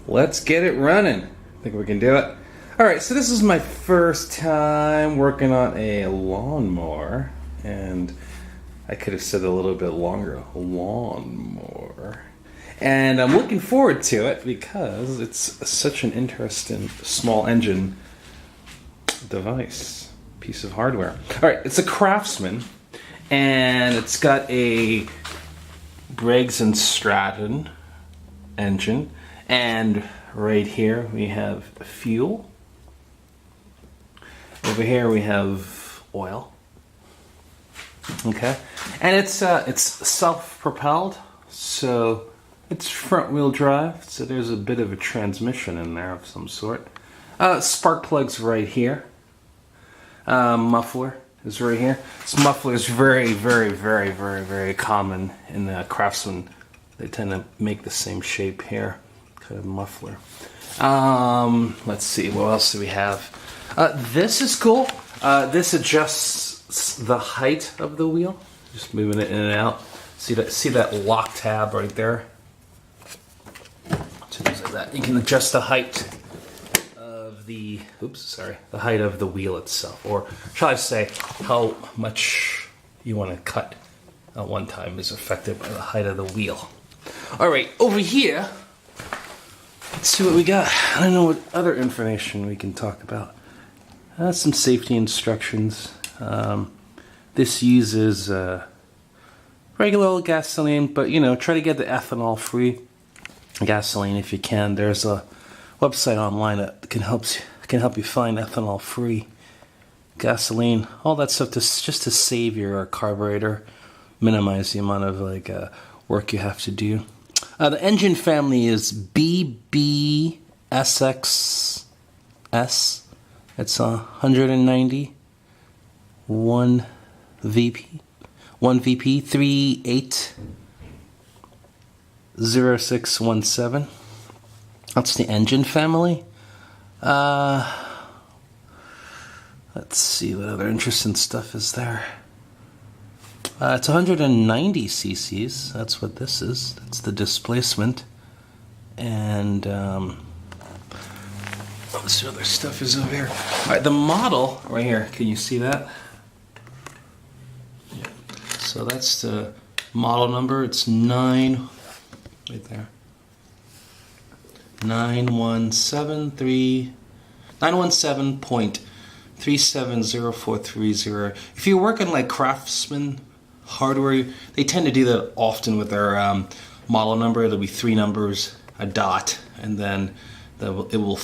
let's get it running. I think we can do it. Alright, so this is my first time working on a lawnmower, and I could have said a little bit longer, lawnmower. And I'm looking forward to it because it's such an interesting small engine device, piece of hardware. Alright, it's a Craftsman, and it's got a Briggs & Stratton engine, and right here we have fuel. Over here we have oil. Okay, and it's self-propelled, so it's front-wheel drive. So there's a bit of a transmission in there of some sort. Spark plugs right here. Muffler is right here. This muffler is very common in the Craftsman. They tend to make the same shape here, kind of muffler. Let's see, what else do we have? This is cool. This adjusts the height of the wheel. Just moving it in and out. See that lock tab right there? So like that. You can adjust the height of the the height of the wheel itself, or shall I say, how much you want to cut at one time is affected by the height of the wheel. All right, over here, let's see what we got. I don't know what other information we can talk about. Some safety instructions. This uses regular old gasoline, but try to get the ethanol-free gasoline if you can. There's a website online that can help you find ethanol-free gasoline. All that stuff just to save your carburetor, minimize the amount of work you have to do. The engine family is BBSXS. It's 190, 1 VP, 380617. That's the engine family. Let's see what other interesting stuff is there. It's 190 cc's. That's what this is. That's the displacement. And let's see what other stuff is over here. All right, the model right here. Can you see that? So that's the model number. It's 9, right there. 917.370430. If you're working like Craftsman hardware, they tend to do that often with their model number. It'll be 3 numbers, a dot, and then the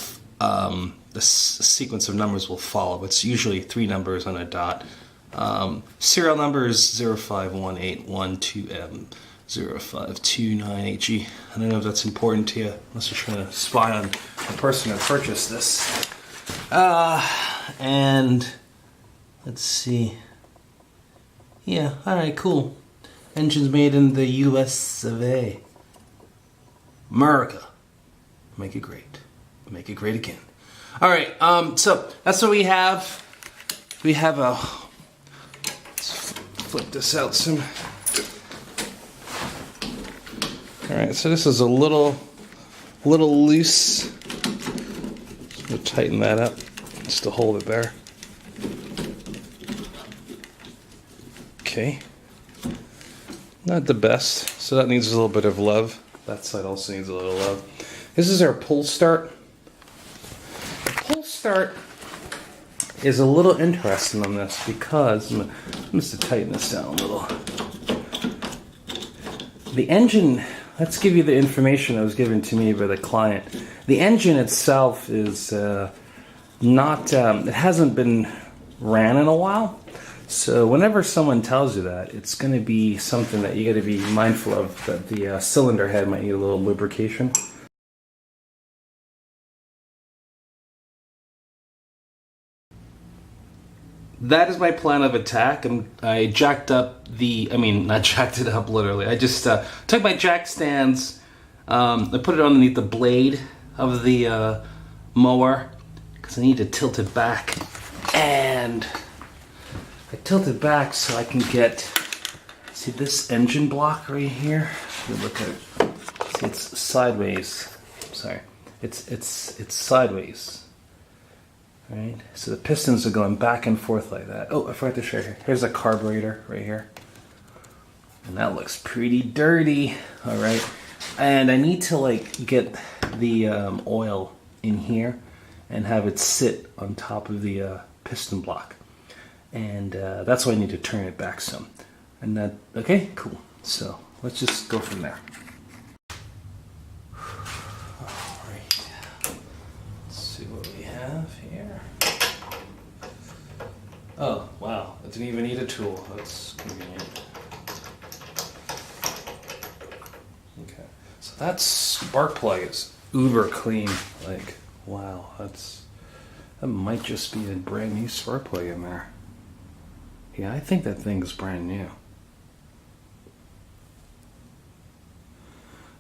sequence of numbers will follow. It's usually 3 numbers and a dot. Serial number is 051812M0529HE. I don't know if that's important to you, unless you're trying to spy on the person who purchased this. And let's see. Yeah, alright, cool. Engines made in the US of A. America. Make it great. Make it great again. Alright, so that's what we have. We have a... Let's flip this out some. Alright, so this is a little loose. So we'll tighten that up just to hold it there. Okay. Not the best, so that needs a little bit of love. That side also needs a little love. This is our pull start. The pull start is a little interesting on this because, I'm just to tighten this down a little. The engine, let's give you the information that was given to me by the client. The engine itself is not, it hasn't been ran in a while. So whenever someone tells you that, it's going to be something that you got to be mindful of, that the cylinder head might need a little lubrication. That is my plan of attack. I jacked up not jacked it up literally. I just took my jack stands, I put it underneath the blade of the mower because I need to tilt it back, and I tilt it back so I can get, see this engine block right here? Look at it. See, it's sideways. Sorry. it's sideways. Right? So the pistons are going back and forth like that. Oh, I forgot to show you. Here's a carburetor right here. And that looks pretty dirty. All right. And I need to like get the oil in here and have it sit on top of the piston block. And that's why I need to turn it back some. And that, okay, cool. So let's just go from there. All right. Let's see what we have here. Oh, wow. I didn't even need a tool. That's convenient. Okay. So that spark plug is uber clean. Like, wow. That might just be a brand new spark plug in there. Yeah, I think that thing is brand new.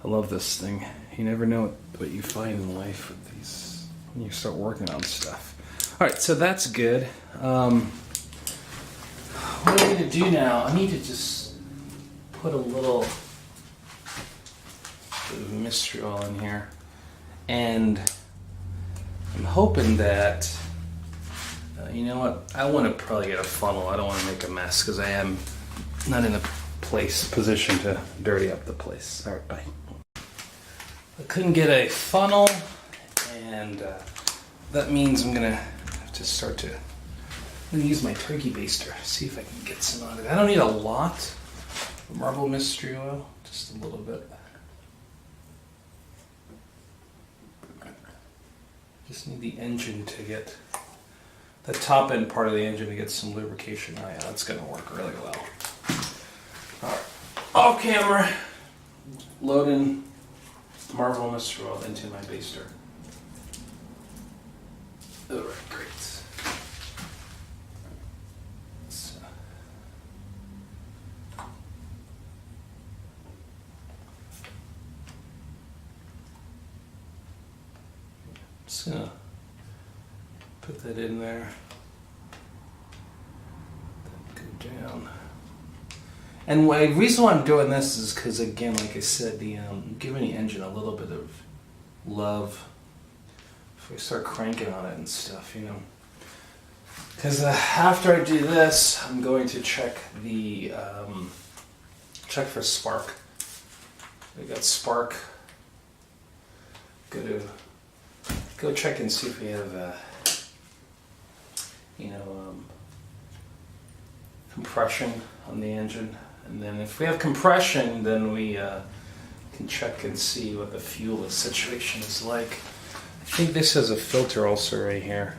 I love this thing. You never know what you find in life with these when you start working on stuff. All right, so that's good. What I'm going to do now, I need to just put a little bit of mystery oil in here. And I'm hoping that, you know what, I want to probably get a funnel. I don't want to make a mess because I am not in a position to dirty up the place. All right, bye. I couldn't get a funnel, and that means I'm going to have to start to use my turkey baster, see if I can get some out of it. I don't need a lot of marble mystery oil, just a little bit. Just need the engine to get, the top end part of the engine to get some lubrication. Oh yeah, that's going to work really well. Alright, off camera, loading marble mystery oil into my baster. Alright, great. Just gonna put that in there. Go down. And the reason why I'm doing this is because, again, like I said, giving the engine a little bit of love if we start cranking on it and stuff, you know. Because after I do this, I'm going to check the check for spark. We got spark. Go check and see if we have, compression on the engine. And then if we have compression, then we can check and see what the fuel situation is like. I think this has a filter also right here.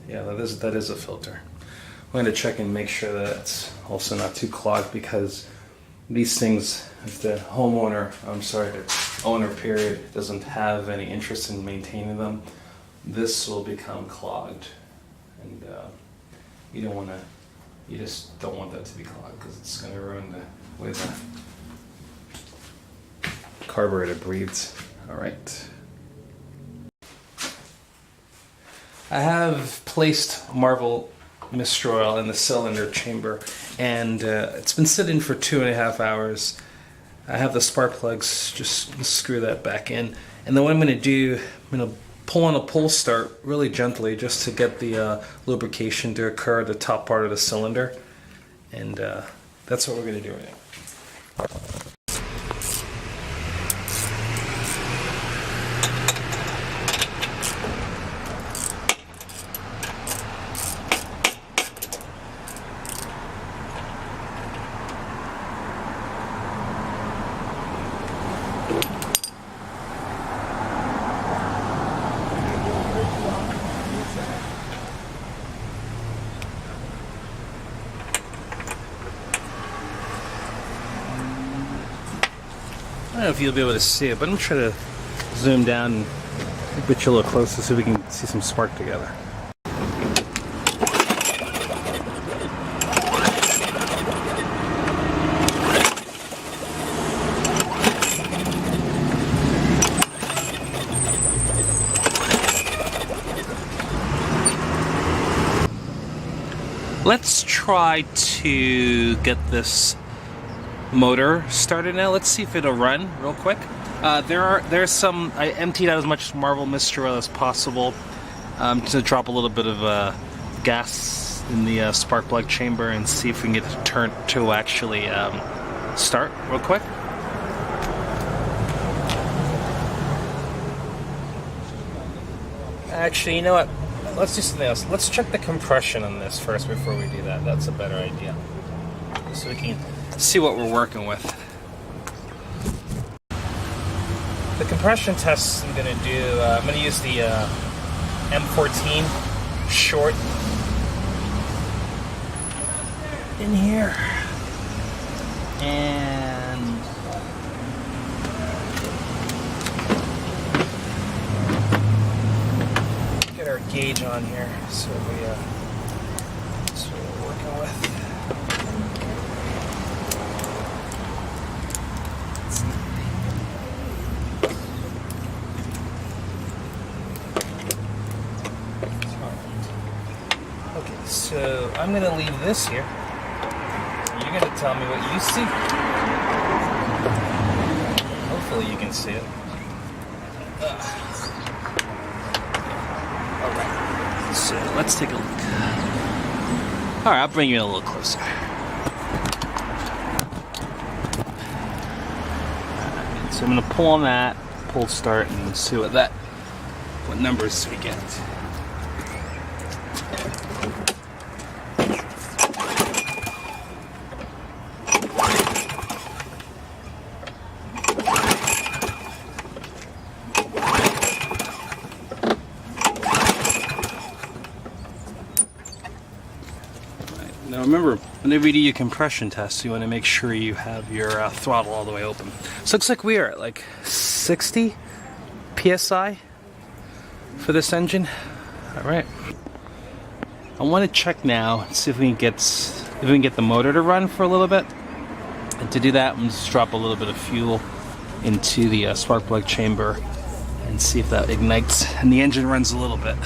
Yeah, that is a filter. I'm going to check and make sure that it's also not too clogged, because these things, if the the owner period doesn't have any interest in maintaining them, this will become clogged, and you just don't want that to be clogged, because it's going to ruin the way the carburetor breathes. All right. I have placed marble mystery oil in the cylinder chamber, and it's been sitting for 2.5 hours. I have the spark plugs, just screw that back in. And then what I'm going to do, I'm going to pull on a pull start really gently just to get the lubrication to occur at the top part of the cylinder. And that's what we're going to do right now. I don't know if you'll be able to see it, but I'm going to try to zoom down and get you a little closer so we can see some spark together. Let's try to get this motor started now. Let's see if it'll run real quick. There's some, I emptied out as much Marvel Mystery Oil as possible to drop a little bit of gas in the spark plug chamber and see if we can get it to turn to actually start real quick. Actually, you know what? Let's do something else. Let's check the compression on this first before we do that. That's a better idea. So we can see what we're working with. The compression tests I'm going to do, I'm going to use the M14 short in here. And get our gauge on here so that's what we're working with. Okay, so I'm going to leave this here. You're going to tell me what you see. Hopefully you can see it. Alright, so let's take a look. Alright, I'll bring you in a little closer. Alright, so I'm going to pull on that, pull start, and see what numbers we get. Now remember, whenever you do your compression test, you want to make sure you have your throttle all the way open. So it looks like we are at like 60 PSI for this engine. All right. I want to check now and see if we can get the motor to run for a little bit. And to do that, I'm just drop a little bit of fuel into the spark plug chamber and see if that ignites and the engine runs a little bit.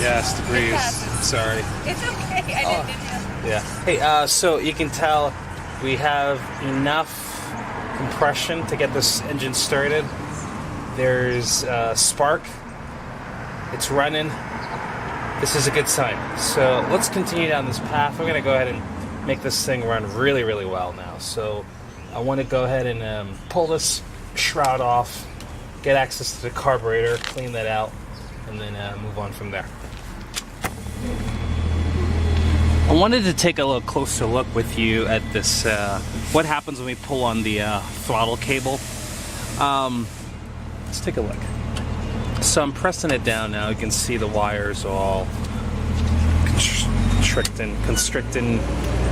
Yes, the breeze. Sorry. It's okay. I didn't. Yeah. Hey, so you can tell we have enough compression to get this engine started. There's spark. It's running. This is a good sign. So let's continue down this path. We're going to go ahead and make this thing run really, really well now. So I want to go ahead and pull this shroud off, get access to the carburetor, clean that out, and then move on from there. I wanted to take a little closer look with you at this, what happens when we pull on the throttle cable. Let's take a look. So I'm pressing it down now. You can see the wires all constricting,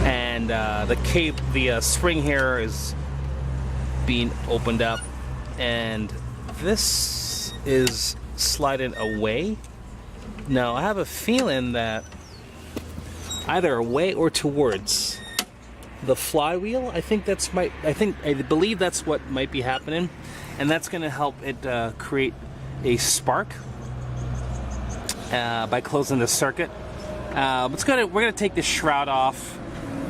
and the spring here is being opened up, and this is sliding away. Now I have a feeling that either away or towards the flywheel. I believe that's what might be happening, and that's going to help it create a spark by closing the circuit. We're going to take this shroud off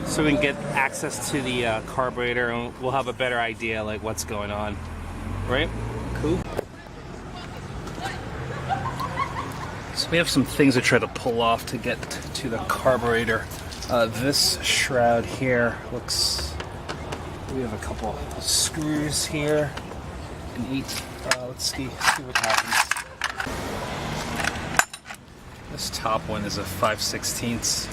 so we can get access to the carburetor, and we'll have a better idea like what's going on. Right? Cool. So We have some things to try to pull off to get to the carburetor. This shroud here looks... We have a couple screws here. An 8. Let's see what happens. This top one is a 5/16.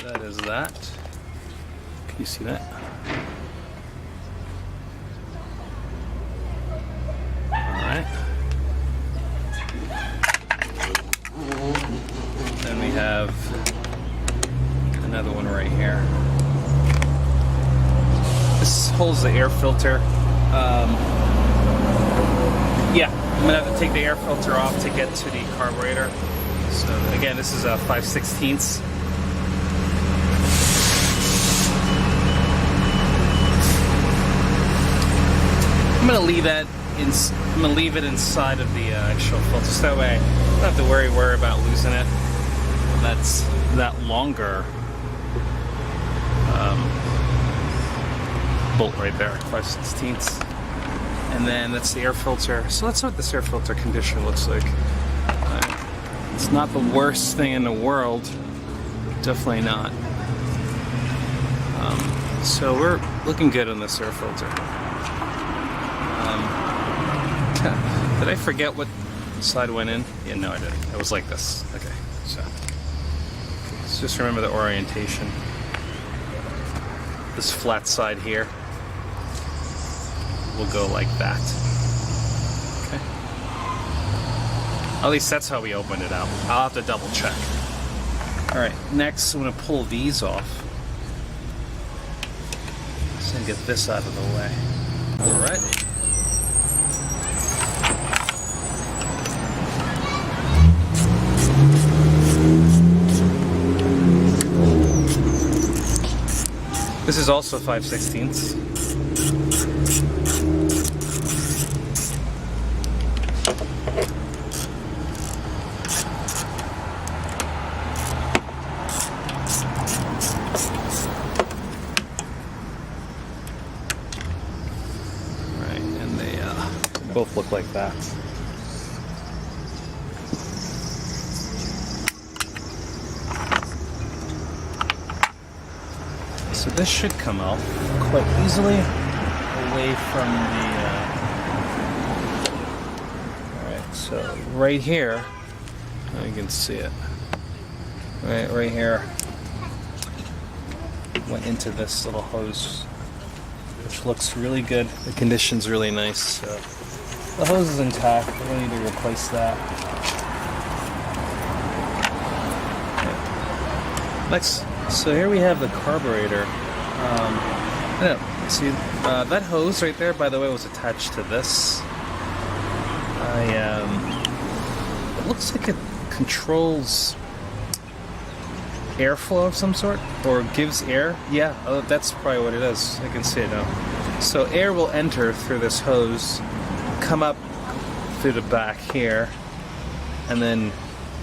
That is that. Can you see that? Alright. Then we have another one right here. This holds the air filter. Yeah, I'm gonna have to take the air filter off to get to the carburetor. So again, this is a 5/16. I'm gonna leave it inside of the actual filter, so that way I don't have to worry about losing it. That's that longer bolt right there, 5/16. And then that's the air filter. So let's see what this air filter condition looks like. It's not the worst thing in the world, definitely not. So we're looking good on this air filter. Did I forget what side went in? Yeah, no I didn't. It was like this. Okay, so let's just remember the orientation. This flat side here will go like that. Okay. At least that's how we opened it out. I'll have to double check. Alright, next I'm going to pull these off. So get this out of the way. Alright. This is also 5/16. Right, and they both look like that. So this should come out quite easily away from the... Alright, so right here, you can see it. Right here, went into this little hose, which looks really good. The condition's really nice. So the hose is intact, we don't need to replace that. Okay. Next. So here we have the carburetor. See, that hose right there, by the way, was attached to this. It looks like it controls airflow of some sort, or gives air. Yeah, that's probably what it is. I can see it now. So air will enter through this hose, come up through the back here, and then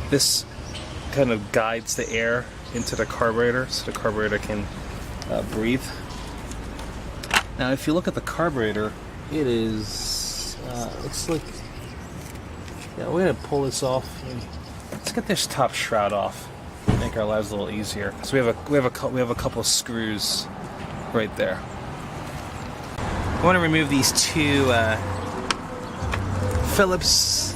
this kind of guides the air into the carburetor, so the carburetor can breathe. Now, if you look at the carburetor, it is looks like, yeah, we're gonna pull this off. Let's get this top shroud off, make our lives a little easier. So we have a couple of screws right there. I want to remove these two Phillips.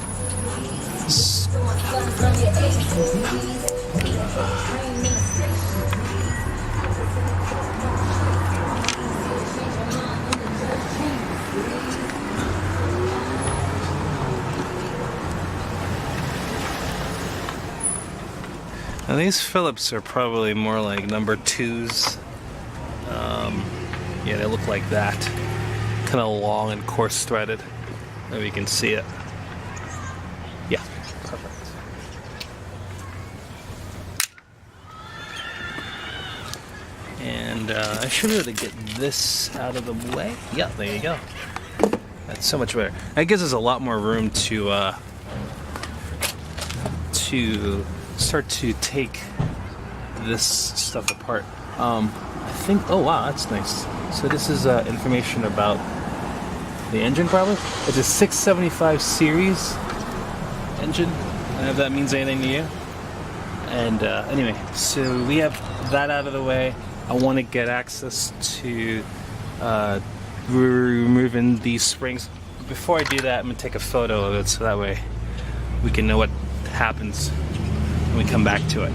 Now these Phillips are probably more like number 2s. Yeah, they look like that. Kind of long and coarse threaded. Maybe you can see it. Yeah, perfect. And I should be able to get this out of the way. Yeah, there you go. That's so much better. That gives us a lot more room to start to take this stuff apart. I think, oh wow, that's nice. So this is information about the engine, probably. It's a 675 series engine. I don't know if that means anything to you. And anyway, so we have that out of the way. I want to get access to removing these springs. Before I do that, I'm going to take a photo of it so that way we can know what happens when we come back to it.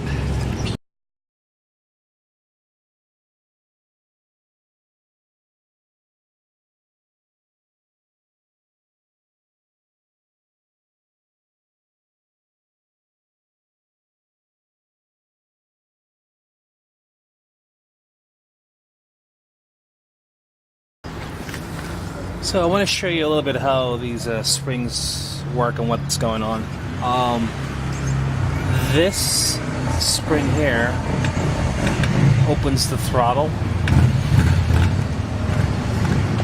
So I want to show you a little bit how these springs work and what's going on. This spring here opens the throttle.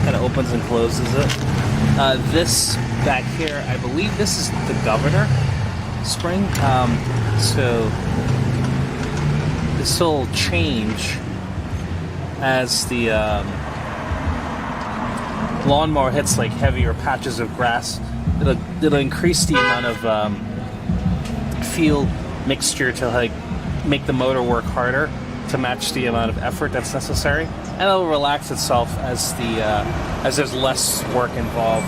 Kind of opens and closes it. This back here, I believe this is the governor spring. So this will change as the lawnmower hits like heavier patches of grass. It'll increase the amount of fuel mixture to like make the motor work harder to match the amount of effort that's necessary, and it'll relax itself as there's less work involved.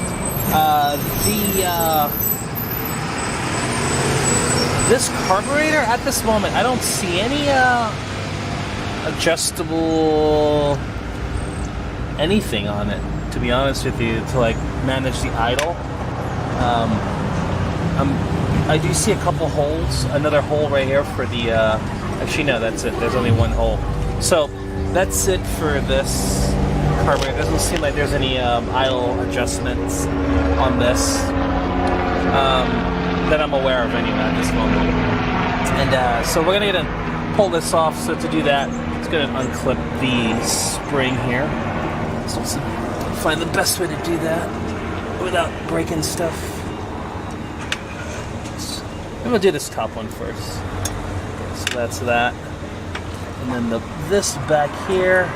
This carburetor at this moment, I don't see any adjustable anything on it, to be honest with you, to like manage the idle. I do see a couple holes, another hole right here for the, actually no, that's it, there's only one hole. So that's it for this carburetor. It doesn't seem like there's any idle adjustments on this that I'm aware of anyway at this moment. And so we're gonna pull this off. So to do that, it's gonna unclip the spring here. So find the best way to do that without breaking stuff. I'm gonna do this top one first. Okay, so that's that, and then this back here.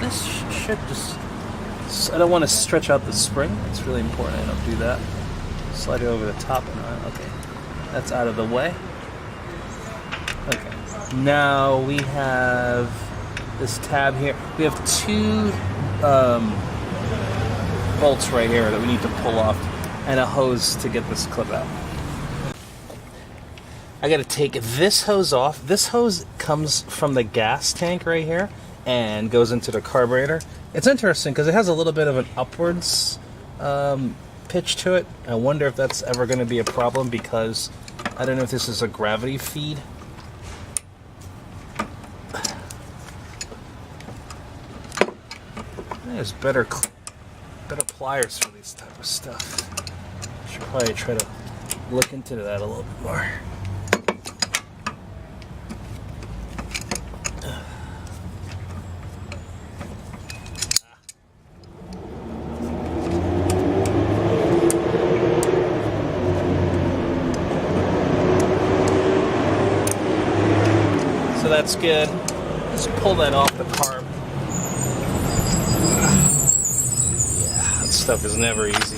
This should just. I don't want to stretch out the spring. It's really important I don't do that. Slide it over the top and on. Okay, that's out of the way. Okay, now we have this tab here. We have two bolts right here that we need to pull off, and a hose to get this clip out. I gotta take this hose off. This hose comes from the gas tank right here and goes into the carburetor. It's interesting because it has a little bit of an upwards pitch to it. I wonder if that's ever going to be a problem, because I don't know if this is a gravity feed. There's better pliers for this type of stuff. Should probably try to look into that a little bit more. So that's good. Let's pull that off the carb. Yeah, that stuff is never easy.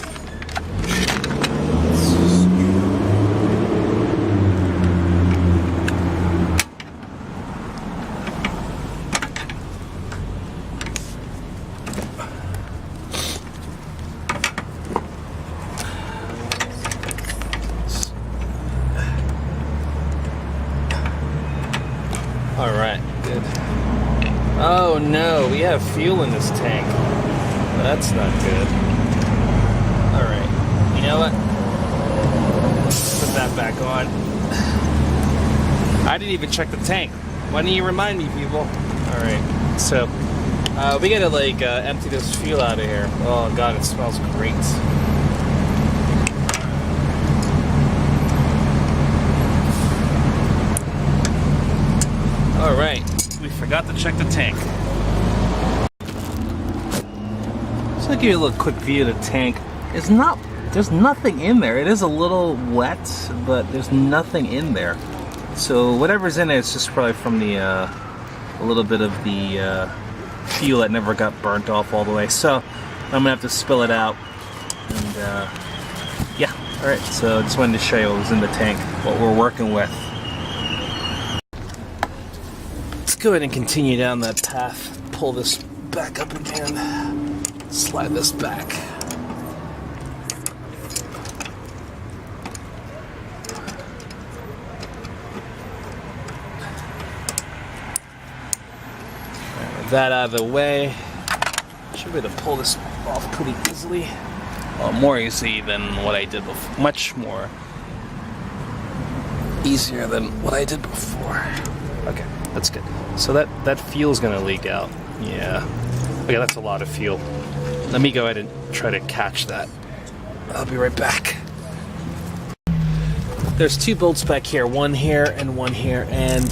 Alright, good. Oh no, we have fuel in this tank. That's not good. Alright, you know what? Put that back on. I didn't even check the tank. Why didn't you remind me, people? Alright, so we gotta like empty this fuel out of here. Oh god, it smells great. Alright, we forgot to check the tank. So I'll give you a little quick view of the tank. There's nothing in there. It is a little wet, but there's nothing in there. So whatever's in there is just probably from the a little bit of the fuel that never got burnt off all the way. So I'm gonna have to spill it out. And yeah, alright, so I just wanted to show you what was in the tank, what we're working with. Let's go ahead and continue down that path. Pull this back up again. Slide this back. With that out of the way, should be able to pull this off pretty easily. Well, more easy than what I did before. Much more easier than what I did before. Okay, that's good. So that fuel's gonna leak out. Yeah. Okay, that's a lot of fuel. Let me go ahead and try to catch that. I'll be right back. There's two bolts back here, one here and one here, and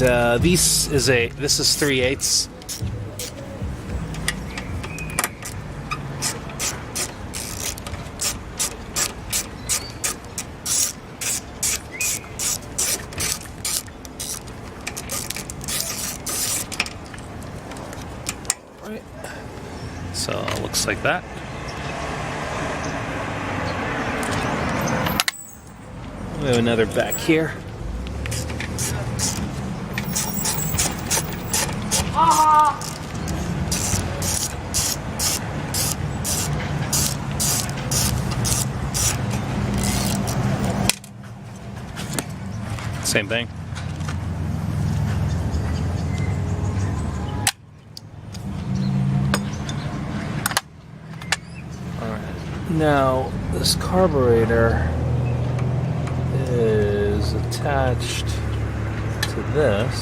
this is 3/8. Right. So it looks like that. We have another back here. Same thing. Now, this carburetor is attached to this.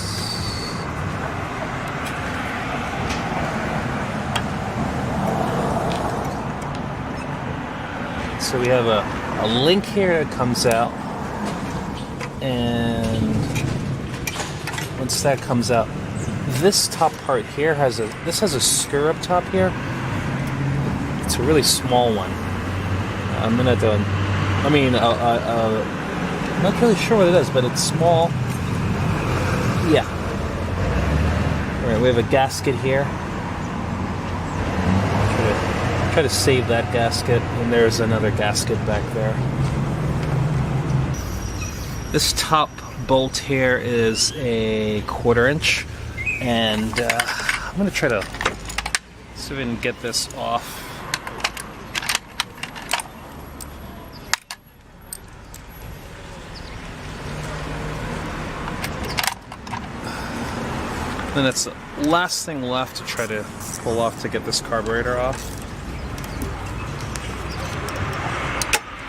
So we have a link here that comes out, and once that comes out, this top part here has a screw up top here. It's a really small one. I'm gonna do. I mean, I'm not really sure what it is, but it's small. Yeah. All right, we have a gasket here. Try to save that gasket, and there's another gasket back there. This top bolt here is a 1/4 inch, and I'm gonna try to see if we can get this off. Then that's the last thing left to try to pull off to get this carburetor off.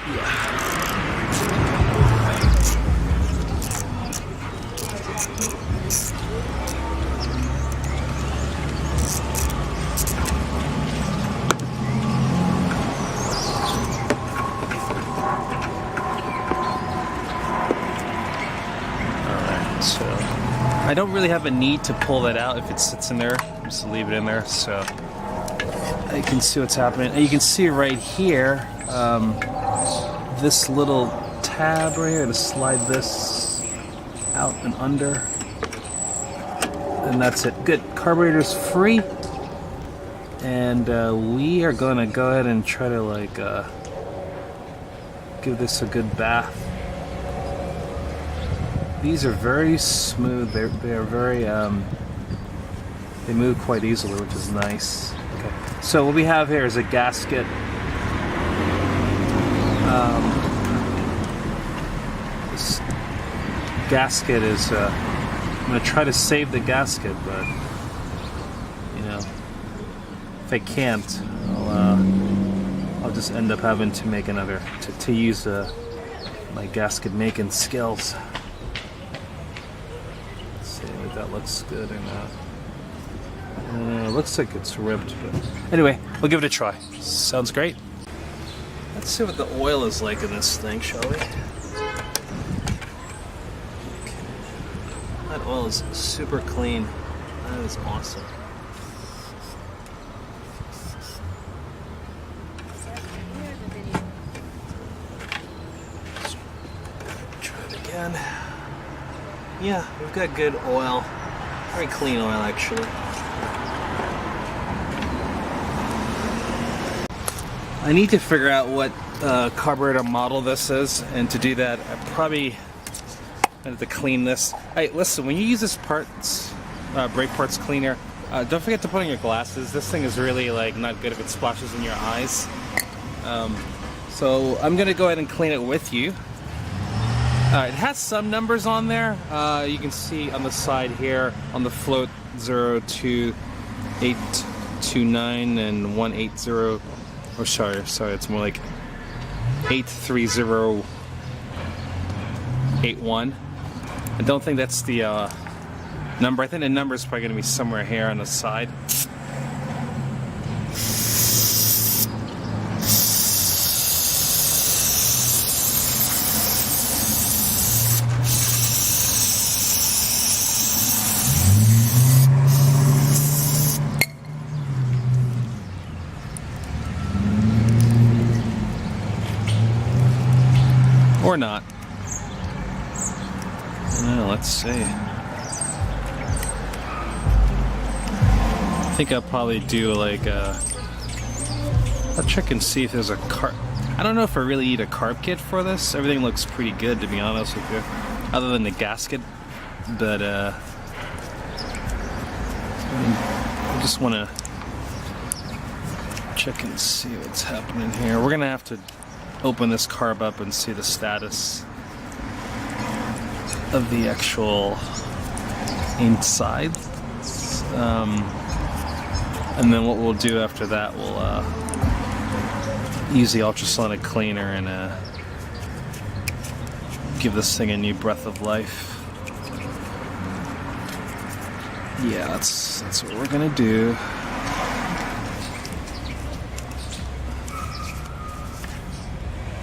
Yeah. Alright, so I don't really have a need to pull that out if it sits in there. Just leave it in there so I can see what's happening. And you can see right here, this little tab right here to slide this out and under. And that's it. Good. Carburetor's free. And we are going to go ahead and try to give this a good bath. These are very smooth. They are very they move quite easily, which is nice. Okay. So what we have here is a gasket. This gasket is. I'm gonna try to save the gasket, but if I can't, I'll just end up having to make another to use my gasket making skills. That looks good or not. It looks like it's ripped, but anyway, we'll give it a try. Sounds great. Let's see what the oil is like in this thing, shall we? Okay. Not the oil is super clean. That is awesome. Try it again. Yeah, we've got good oil. Very clean oil, actually. I need to figure out what carburetor model this is, and to do that, I probably have to clean this. Hey, listen, when you use this brake parts cleaner, don't forget to put on your glasses. This thing is really like not good if it splashes in your eyes. So I'm gonna go ahead and clean it with you. It has some numbers on there. You can see on the side here on the float 02829 and 180. Oh, sorry, it's more like 83081. I don't think that's the number. I think the number is probably going to be somewhere here on the side. Or not. Well, let's see. I think I'll probably do like I'll check and see if there's a carb. I don't know if I really need a carb kit for this. Everything looks pretty good, to be honest with you, other than the gasket. But I just want to check and see what's happening here. We're gonna have to open this carb up and see the status of the actual inside. And then what we'll do after that, we'll use the ultrasonic cleaner and give this thing a new breath of life. Yeah, that's what we're gonna do.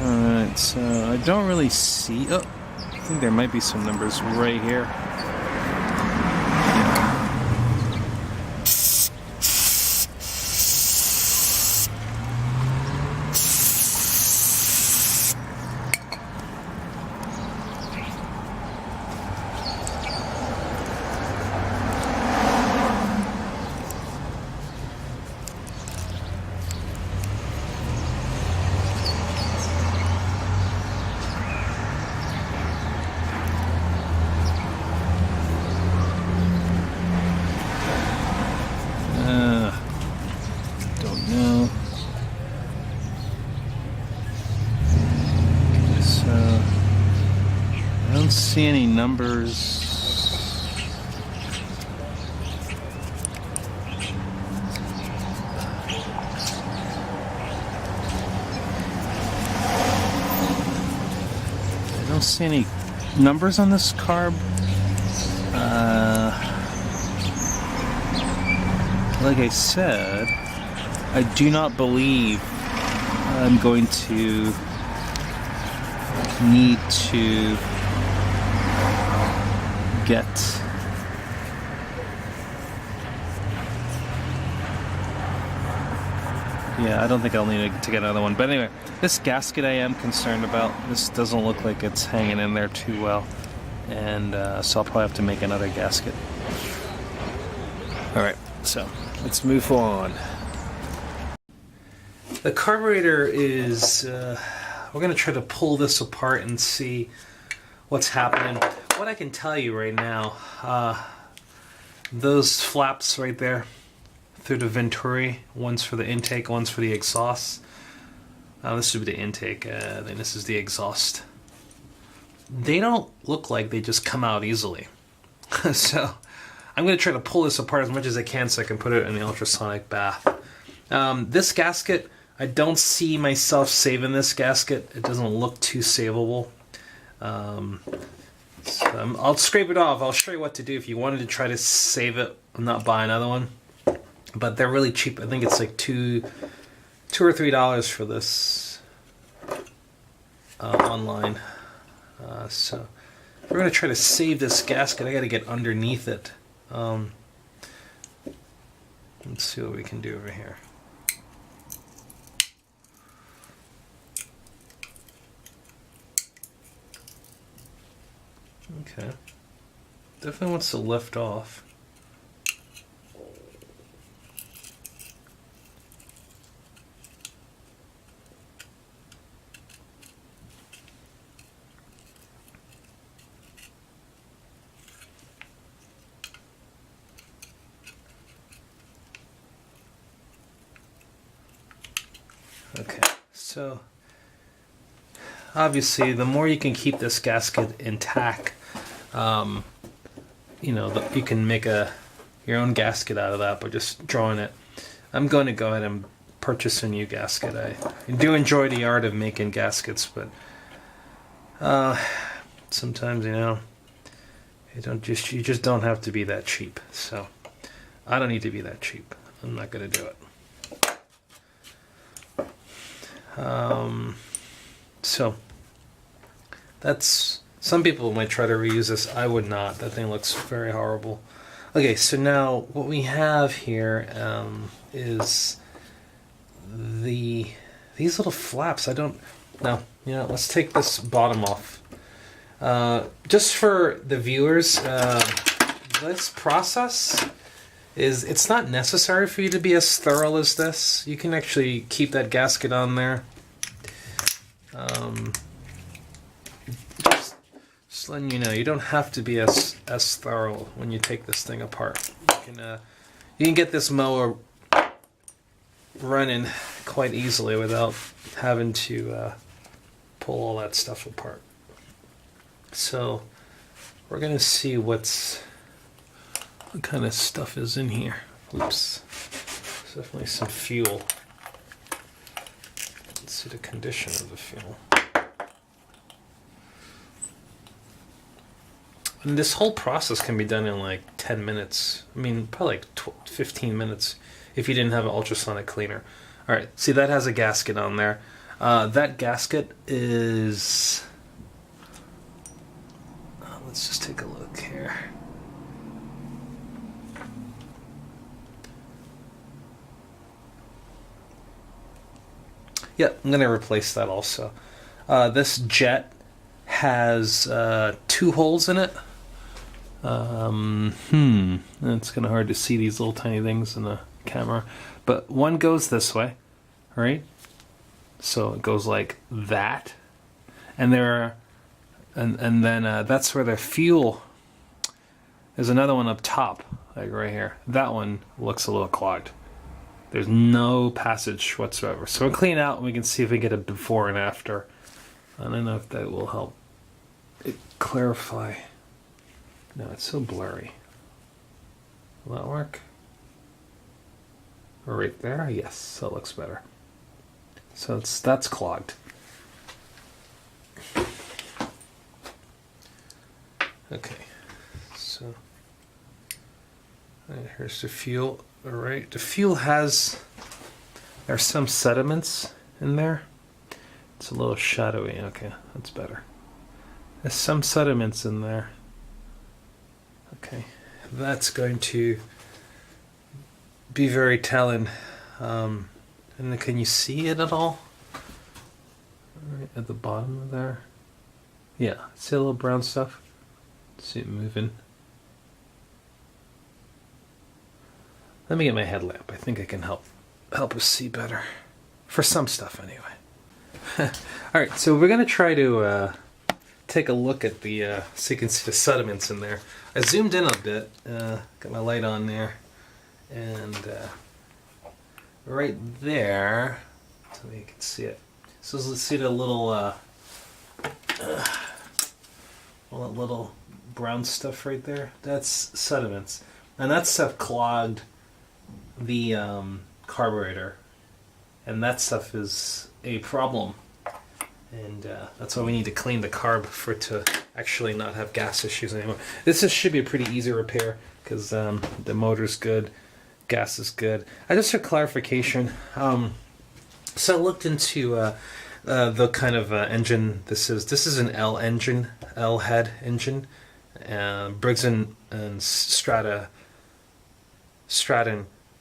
Alright, so I don't really see... Oh, I think there might be some numbers right here. See any numbers. I don't see any numbers on this carb. Like I said, I do not believe I'm going to need to get I don't think I'll need to get another one. But anyway, this gasket I am concerned about. This doesn't look like it's hanging in there too well, and so I'll probably have to make another gasket. Alright, so let's move on. The carburetor is we're going to try to pull this apart and see what's happening. What I can tell you right now, those flaps right there through the venturi, one's for the intake, one's for the exhaust. This would be the intake, then this is the exhaust. They don't look like they just come out easily. So I'm going to try to pull this apart as much as I can so I can put it in the ultrasonic bath. This gasket, I don't see myself saving this gasket. It doesn't look too savable. So I'll scrape it off. I'll show you what to do if you wanted to try to save it and not buy another one. But they're really cheap. I think it's like $2 or $3 for this online. So we're going to try to save this gasket. I got to get underneath it. Let's see what we can do over here. Okay. Definitely wants to lift off. Okay, so obviously the more you can keep this gasket intact, you know, you can make your own gasket out of that by just drawing it. I'm going to go ahead and purchase a new gasket. I do enjoy the art of making gaskets, but sometimes, you know, you just don't have to be that cheap. So I don't need to be that cheap. I'm not going to do it. So that's, some people might try to reuse this. I would not. That thing looks very horrible. Okay, so now what we have here is these little flaps. I don't know. You know, let's take this bottom off. Just for the viewers, this process it's not necessary for you to be as thorough as this. You can actually keep that gasket on there. Just letting you know, you don't have to be as thorough when you take this thing apart. You can get this mower running quite easily without having to pull all that stuff apart. So we're gonna see what kind of stuff is in here. Oops, there's definitely some fuel. Let's see the condition of the fuel. And this whole process can be done in like 10 minutes. I mean, probably like 15 minutes if you didn't have an ultrasonic cleaner. All right, see, that has a gasket on there. That gasket is... let's just take a look here. Yeah, I'm going to replace that also. This jet has 2 holes in it. It's kind of hard to see these little tiny things in the camera. But one goes this way, right? So it goes like that. And and then that's where the fuel... There's another one up top, like right here. That one looks a little clogged. There's no passage whatsoever. So we'll clean out and we can see if we get a before and after. I don't know if that will help it clarify. No, it's so blurry. Will that work? Right there? Yes, that looks better. So that's clogged. Okay, so here's the fuel. All right, the fuel there's some sediments in there. It's a little shadowy. Okay, that's better. There's some sediments in there. Okay, that's going to be very telling. And then can you see it at all? Right at the bottom of there. Yeah, see a little brown stuff? See it moving. Let me get my headlamp. I think I can help us see better. For some stuff, anyway. Alright, so we're going to try to take a look at the, so you can see the sediments in there. I zoomed in a bit, got my light on there, and right there, so you can see it. So let's see the little brown stuff right there. That's sediments, and that stuff clogged the carburetor, and that stuff is a problem. And that's why we need to clean the carb for it to actually not have gas issues anymore. This should be a pretty easy repair because the motor's good, gas is good. Just for clarification, so I looked into the kind of engine this is. This is an L engine, L head engine, Briggs and Stratton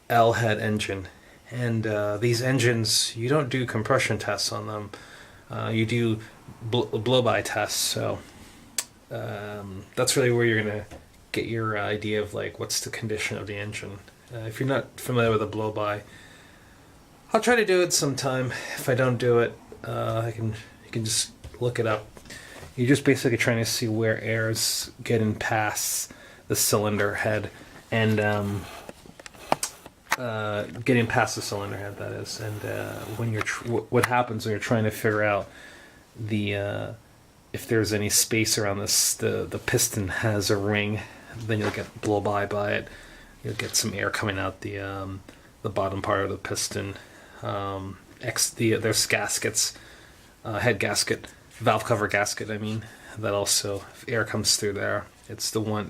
L head engine, and these engines, you don't do compression tests on them. You do blow-by tests. So that's really where you're gonna get your idea of like what's the condition of the engine. If you're not familiar with a blow-by, I'll try to do it sometime. If I don't do it, you can just look it up. You're just basically trying to see where air is getting past the cylinder head, and getting past the cylinder head, that is. And when you're what happens when you're trying to figure out the if there's any space around this, the piston has a ring, then you'll get blow by it. You'll get some air coming out the bottom part of the piston. There's gaskets, head gasket, valve cover gasket. I mean, that also, if air comes through there, it's the one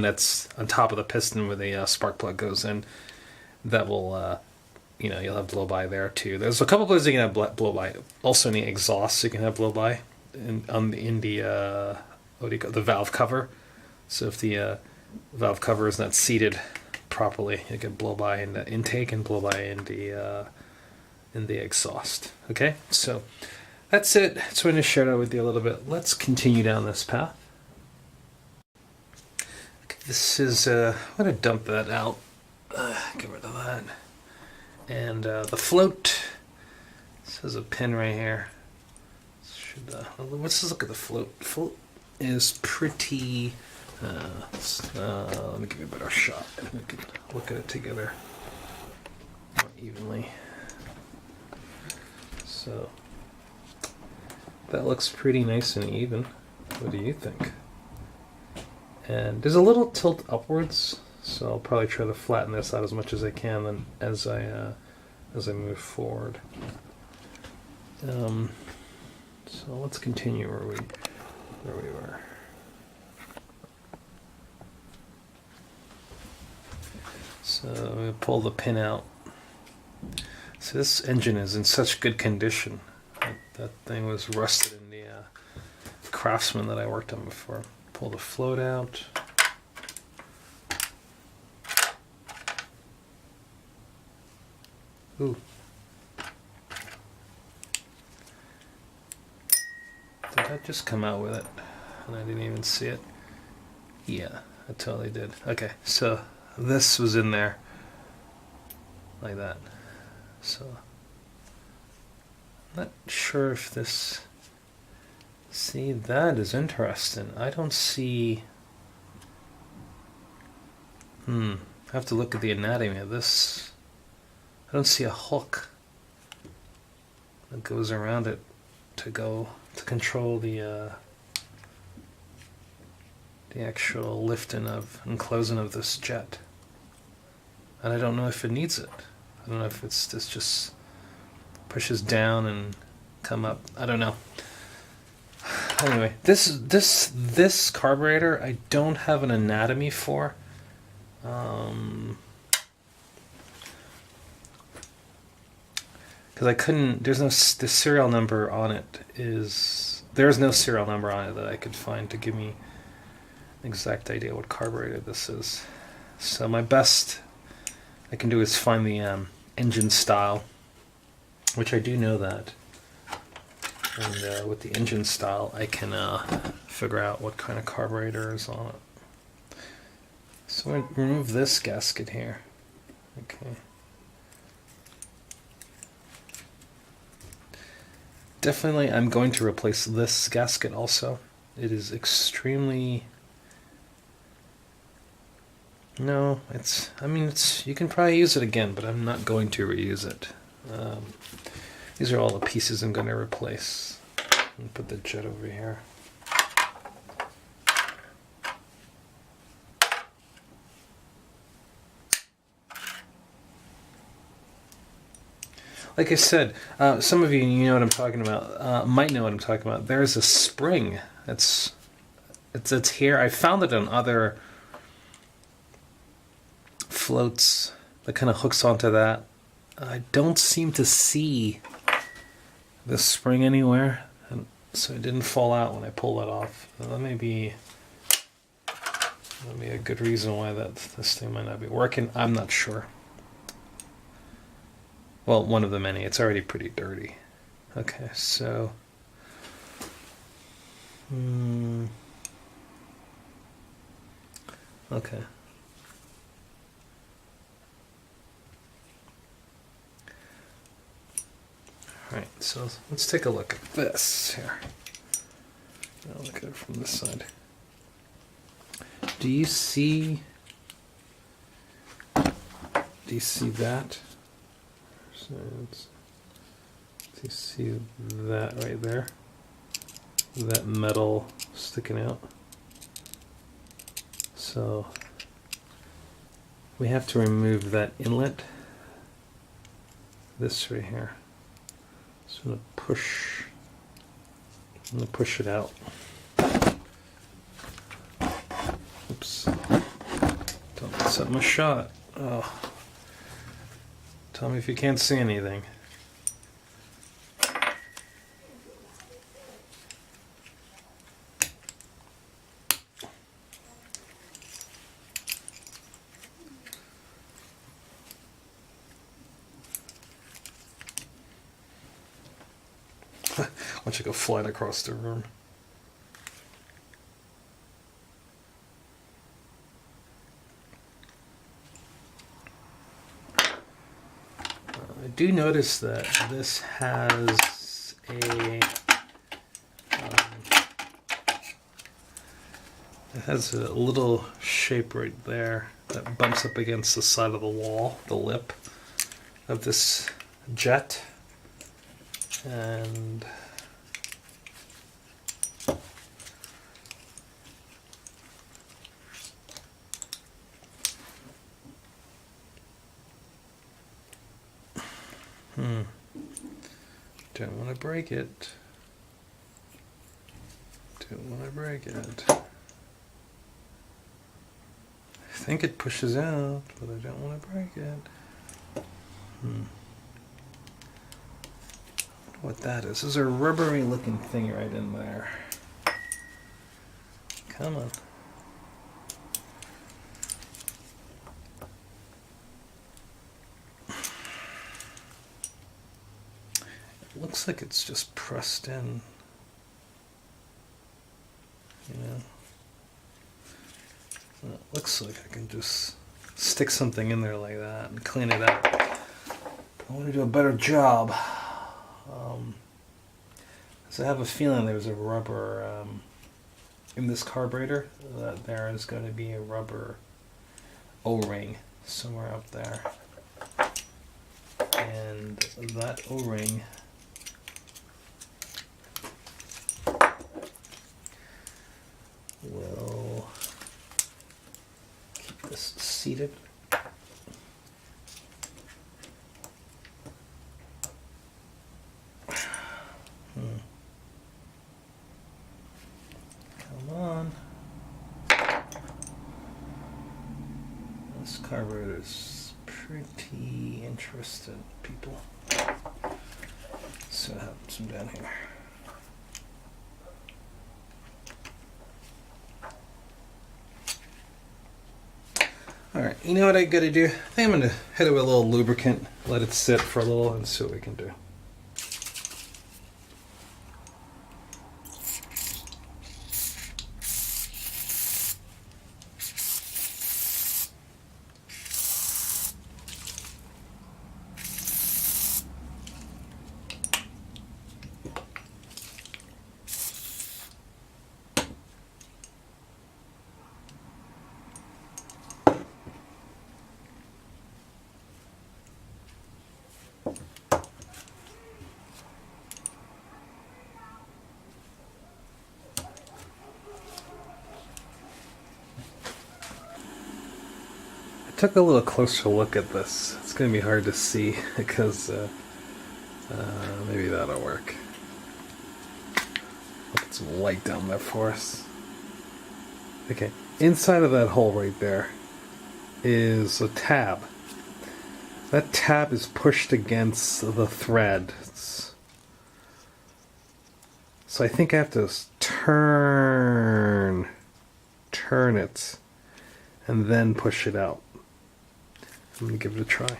that's on top of the piston where the spark plug goes in. That will, you'll have blow by there too. There's a couple places you can have blow by. Also in the exhaust, you can have blow by in the valve cover. So if the valve cover is not seated properly, you can blow by in the intake and blow by in the exhaust. Okay, so that's it. So I'm going to share that with you a little bit. Let's continue down this path. Okay, this is I'm going to dump that out. Get rid of that. And the float. This has a pin right here. Let's just look at the float. The float is pretty. Let me give you a better shot. We can look at it together more evenly. So that looks pretty nice and even. What do you think? And there's a little tilt upwards, so I'll probably try to flatten this out as much as I can then as I move forward. So let's continue where we were. So I'm going to pull the pin out. So this engine is in such good condition. That thing was rusted in the Craftsman that I worked on before. Pull the float out. Ooh. Did that just come out with it? And I didn't even see it? Yeah, I totally did. Okay, so this was in there. Like that. So, I'm not sure if this... See, that is interesting. I don't see... I have to look at the anatomy of this. I don't see a hook that goes around it to control the actual lifting and closing of this jet. And I don't know if it needs it. I don't know if this just pushes down and come up. I don't know. Anyway, this carburetor I don't have an anatomy for. Because I couldn't. The serial number on it is. There's no serial number on it that I could find to give me an exact idea what carburetor this is. So my best I can do is find the engine style, which I do know that. And with the engine style, I can figure out what kind of carburetor is on it. So I'm going to remove this gasket here. Okay. Definitely, I'm going to replace this gasket also. It is extremely... No, you can probably use it again, but I'm not going to reuse it. These are all the pieces I'm going to replace. And put the jet over here. Like I said, some of you know what I'm talking about. Might know what I'm talking about. There's a spring. It's here. I found it on other floats that kind of hooks onto that. I don't seem to see this spring anywhere, and so it didn't fall out when I pulled it off. That may be a good reason why this thing might not be working. I'm not sure. Well, one of the many. It's already pretty dirty. Okay, so okay. Alright, so let's take a look at this here. I'll look at it from this side. Do you see that? So do you see that right there? That metal sticking out? So we have to remove that inlet. This right here. So I'm gonna push it out. Oops. Don't mess up my shot. Oh. Tell me if you can't see anything. Watch it go flying across the room. I do notice that this has it has a little shape right there that bumps up against the side of the wall, the lip of this jet, and don't want to break it. Don't want to break it. I think it pushes out, but I don't want to break it. What that is. There's a rubbery looking thing right in there. Come on. Looks like it's just pressed in, you know. Well, it looks like I can just stick something in there like that and clean it out. I want to do a better job. So I have a feeling there's a rubber in this carburetor, that there is going to be a rubber O-ring somewhere up there. And that O-ring will keep this seated. Come on. This carburetor is pretty interested, people. So I have some down here. Alright, you know what I gotta do? I think I'm gonna hit it with a little lubricant, let it sit for a little, and see what we can do. Took a little closer look at this. It's going to be hard to see because maybe that'll work. I'll put some light down there for us. Okay, inside of that hole right there is a tab. That tab is pushed against the thread. So I think I have to turn it, and then push it out. I'm going to give it a try.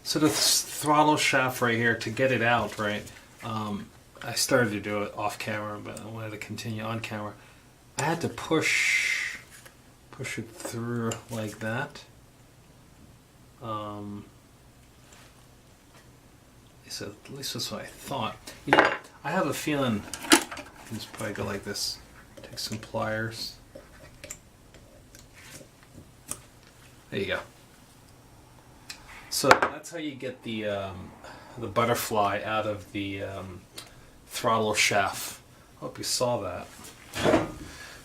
So the throttle shaft right here, to get it out, right, I started to do it off camera, but I wanted to continue on camera. I had to push it through like that. So at least that's what I thought. You know, I have a feeling I can just probably go like this. Take some pliers. There you go. So that's how you get the butterfly out of the throttle shaft. Hope you saw that.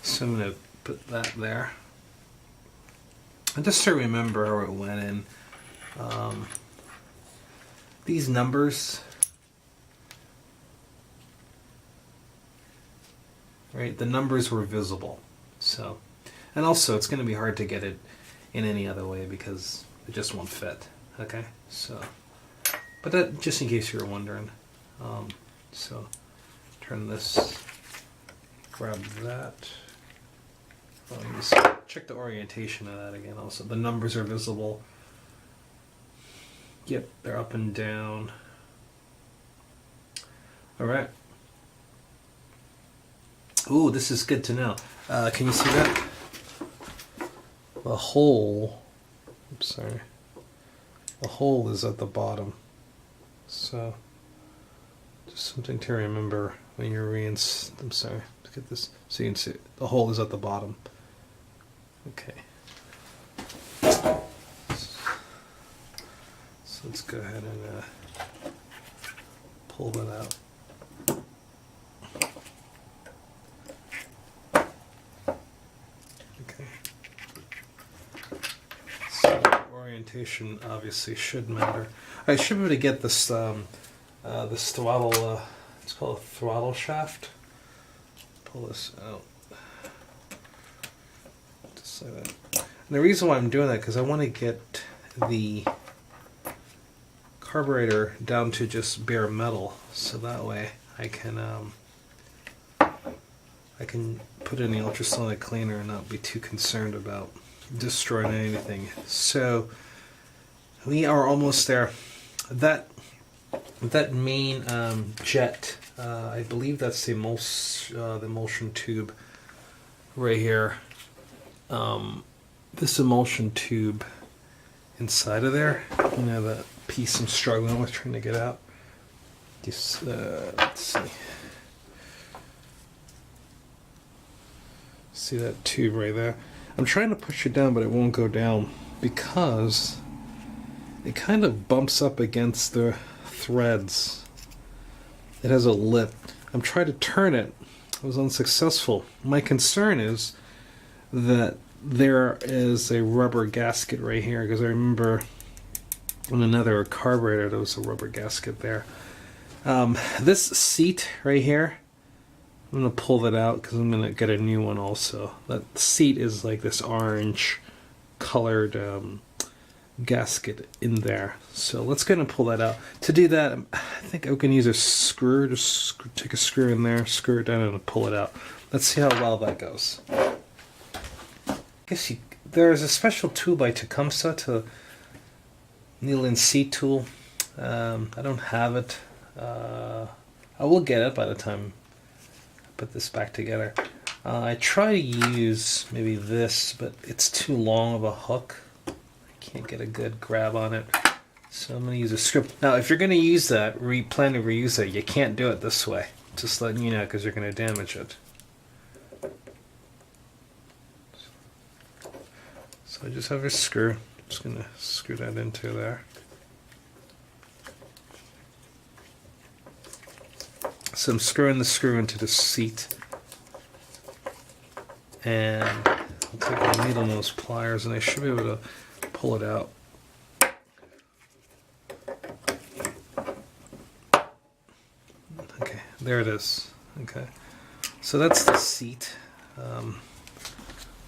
So I'm going to put that there. And just to remember how it went in, these numbers, right? The numbers were visible. So, and also it's going to be hard to get it in any other way because it just won't fit. Okay, so, but that just in case you were wondering. So, turn this, grab that. Just check the orientation of that again. Also, the numbers are visible. Yep, they're up and down. All right. Ooh, this is good to know. Can you see that? The hole. Oops, sorry. The hole is at the bottom. So, just something to remember when you're I'm sorry. Let's get this so you can see. The hole is at the bottom. Okay. So let's go ahead and pull that out. Okay. So orientation obviously should matter. I should be able to get this this throttle. It's called a throttle shaft. Pull this out. Just like that. And the reason why I'm doing that because I want to get the carburetor down to just bare metal, so that way I can put in the ultrasonic cleaner and not be too concerned about destroying anything. So we are almost there. That main jet, I believe that's the emulsion tube right here. This emulsion tube inside of there, you know, that piece I'm struggling with trying to get out. Just let's see. See that tube right there? I'm trying to push it down, but it won't go down because it kind of bumps up against the threads. It has a lip. I'm trying to turn it. I was unsuccessful. My concern is that there is a rubber gasket right here, because I remember on another carburetor there was a rubber gasket there. This seat right here, I'm going to pull that out because I'm going to get a new one also. That seat is like this orange colored gasket in there. So let's go and pull that out. To do that, I think I can use a screw. Just take a screw in there, screw it down, and pull it out. Let's see how well that goes. I guess there's a special tool by Tecumseh, to needle and seat tool. I don't have it. I will get it by the time I put this back together. I try to use maybe this, but it's too long of a hook. I can't get a good grab on it. So I'm going to use a screw. Now, if you're going to use that, plan to reuse it, you can't do it this way. Just letting you know, because you're going to damage it. So I just have a screw. I'm just going to screw that into there. So I'm screwing the screw into the seat. And I'll take my needle nose pliers and I should be able to pull it out. Okay, there it is. Okay, so that's the seat.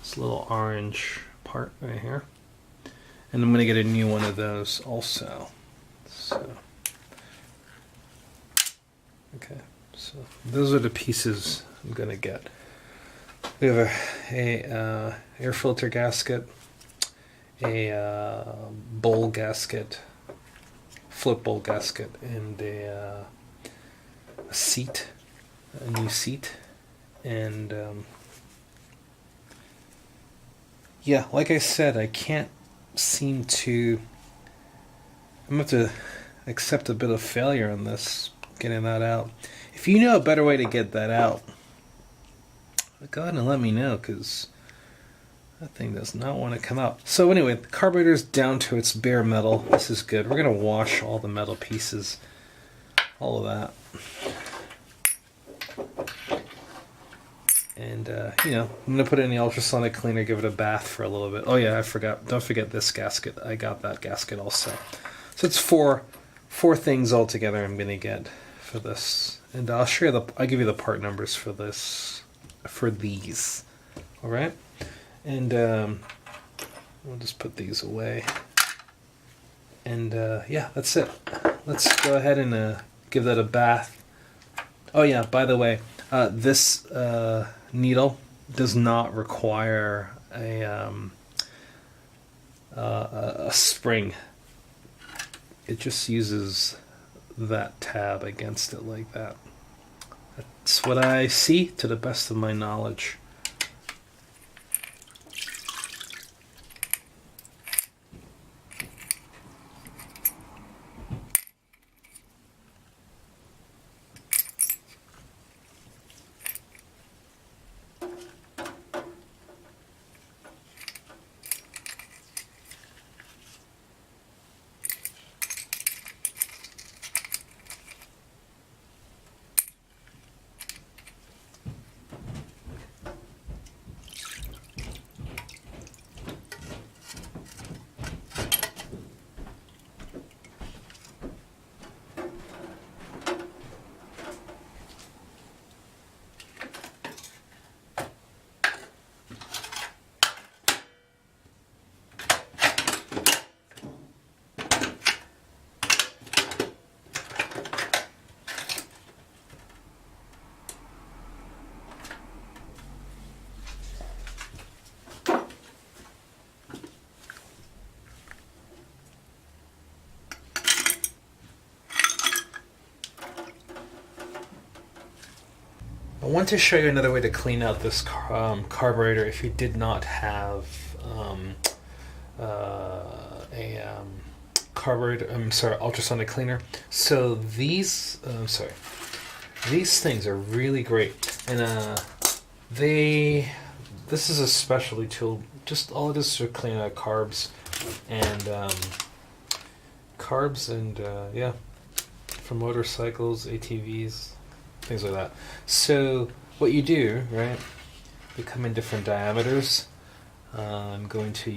This little orange part right here. And I'm going to get a new one of those also. So Okay, so those are the pieces I'm gonna get. We have a air filter gasket, a bowl gasket, flip bowl gasket, and a seat, a new seat, and yeah, like I said, I can't seem to. I'm going to have to accept a bit of failure on this, getting that out. If you know a better way to get that out, go ahead and let me know, because that thing does not want to come out. So anyway, the carburetor's down to its bare metal. This is good. We're going to wash all the metal pieces, all of that. And, you know, I'm going to put it in the ultrasonic cleaner, give it a bath for a little bit. Oh yeah, I forgot. Don't forget this gasket. I got that gasket also. So it's four things altogether I'm going to get for this. And I'll give you the part numbers for this, for these. All right? And we'll just put these away. And yeah, that's it. Let's go ahead and give that a bath. Oh yeah, by the way, this needle does not require a spring. It just uses that tab against it like that. That's what I see to the best of my knowledge. I want to show you another way to clean out this carburetor if you did not have a carburetor. I'm sorry, ultrasonic cleaner. So these, these things are really great, and this is a specialty tool. Just all it is to clean out carbs and yeah, for motorcycles, ATVs. Things like that. So what you do, right? They come in different diameters. I'm going to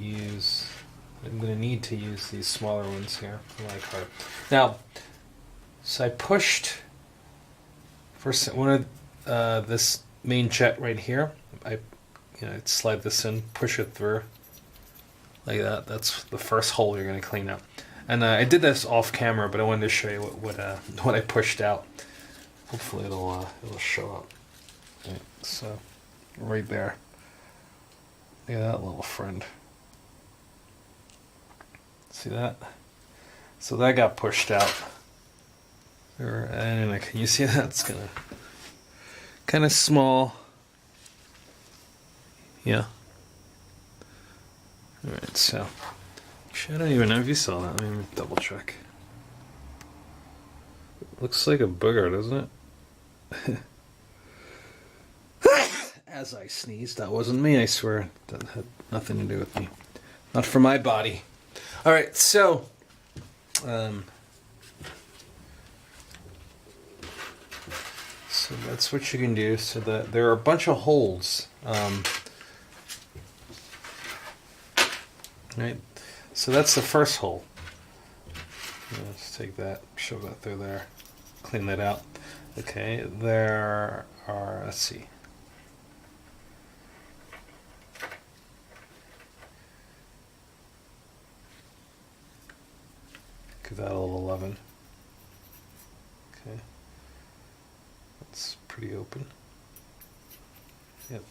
need to use these smaller ones here for my car. Now, so I pushed first one of this main jet right here. I'd slide this in, push it through like that. That's the first hole you're going to clean up. And I did this off camera, but I wanted to show you what I pushed out. Hopefully it'll show up. Right, so right there. Look at that little friend. See that? So that got pushed out. And can you see that? It's kind of small. Yeah. All right. So actually, I don't even know if you saw that. Let me double check. Looks like a booger, doesn't it? As I sneezed, that wasn't me, I swear. That had nothing to do with me. Not for my body. Alright, so that's what you can do. So there are a bunch of holes. Right? So that's the first hole. Let's take that, shove that through there, clean that out. Okay, there are, let's see. Give that a little 11. Okay. pretty open. Yep.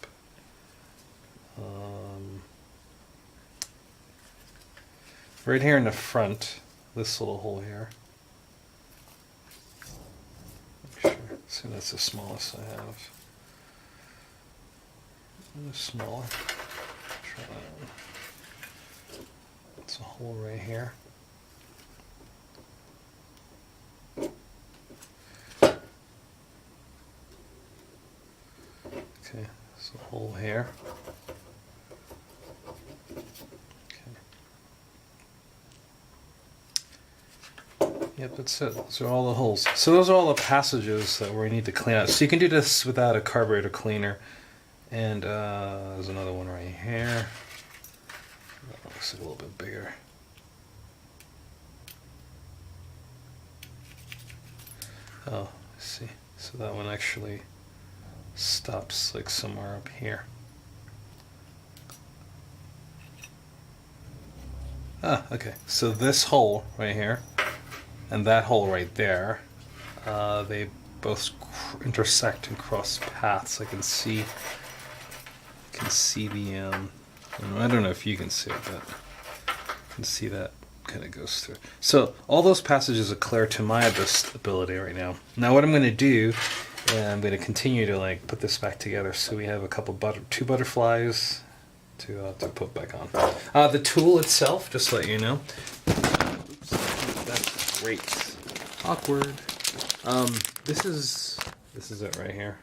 Right here in the front, this little hole here. Make sure. So that's the smallest I have. Smaller. Try that one. It's a hole right here. Okay, there's a hole here. Okay. Yep, that's it. Those are all the holes. So those are all the passages that we need to clean out. So you can do this without a carburetor cleaner. And there's another one right here. That looks like a little bit bigger. Oh, I see. So that one actually stops like somewhere up here. Ah, okay. So this hole right here and that hole right there, they both intersect and cross paths. I can see the I don't know if you can see it, but I can see that kind of goes through. So all those passages are clear to my ability right now. Now what I'm going to do, I'm going to continue to like put this back together. So we have a couple two butterflies to put back on. The tool itself, just to let you know. Oops, that's great. Awkward. This is it right here.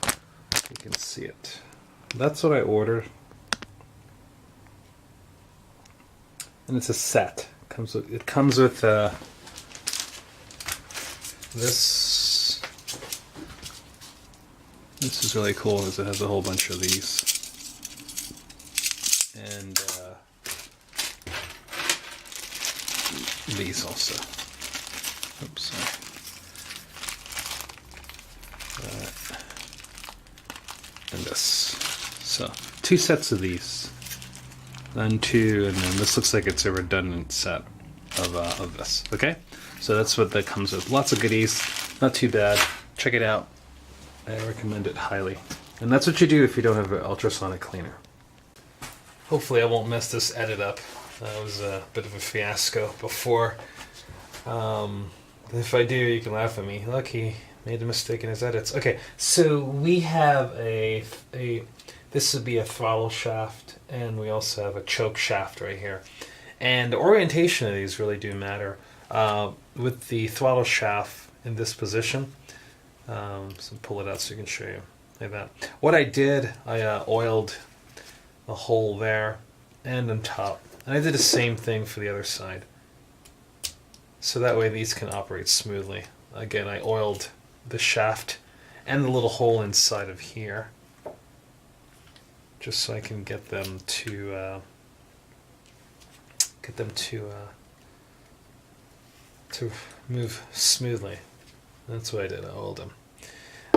You can see it. That's what I ordered, and it's a set. It comes with this. This is really cool because it has a whole bunch of these, and these also. Oops, sorry. And this. So, two sets of these. And then this looks like it's a redundant set of this. Okay? So that's what that comes with. Lots of goodies. Not too bad. Check it out. I recommend it highly. And that's what you do if you don't have an ultrasonic cleaner. Hopefully I won't mess this edit up. That was a bit of a fiasco before. If I do, you can laugh at me. Look, he made a mistake in his edits. Okay, so we have this would be a throttle shaft, and we also have a choke shaft right here. And the orientation of these really do matter. With the throttle shaft in this position, so pull it out so you can show you like that. What I did, I oiled a hole there and on top, and I did the same thing for the other side. So that way these can operate smoothly. Again, I oiled the shaft and the little hole inside of here, just so I can get them to move smoothly. That's what I did. I oiled them.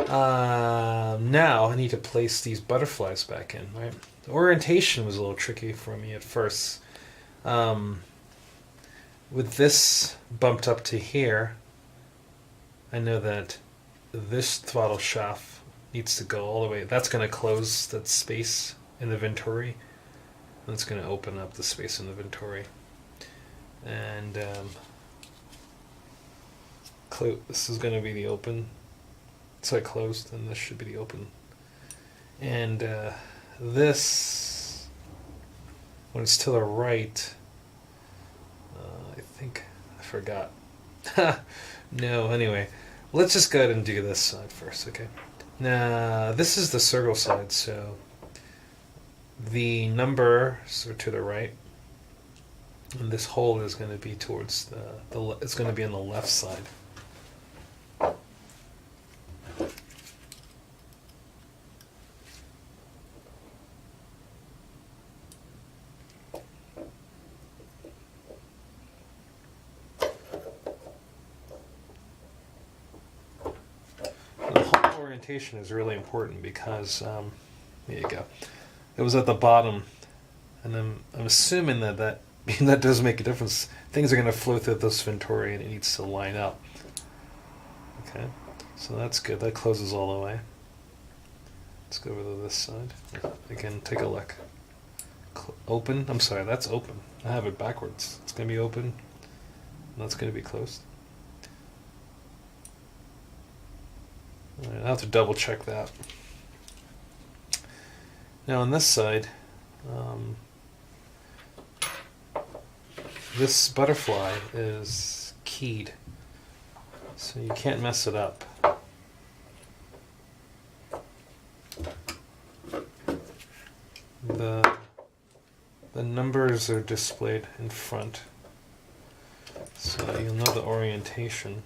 Now I need to place these butterflies back in. Right, the orientation was a little tricky for me at first. With this bumped up to here, I know that this throttle shaft needs to go all the way. That's going to close that space in the Venturi. That's going to open up the space in the Venturi. And this is going to be the open. So I closed, and this should be the open. And this, when it's to the right, I think I forgot. No, anyway, let's just go ahead and do this side first, okay? Now, this is the circle side, so the numbers are to the right, and this hole is going to be towards it's going to be on the left side. Orientation is really important because there you go. It was at the bottom, and I'm assuming that does make a difference. Things are going to flow through this Venturi, and it needs to line up. Okay, So that's good. That closes all the way. Let's go over to this side. Again, take a look. Open. I'm sorry, that's open. I have it backwards. It's going to be open. And that's going to be closed. All right, I have to double check that. Now on this side, this butterfly is keyed, so you can't mess it up. The numbers are displayed in front, so you'll know the orientation.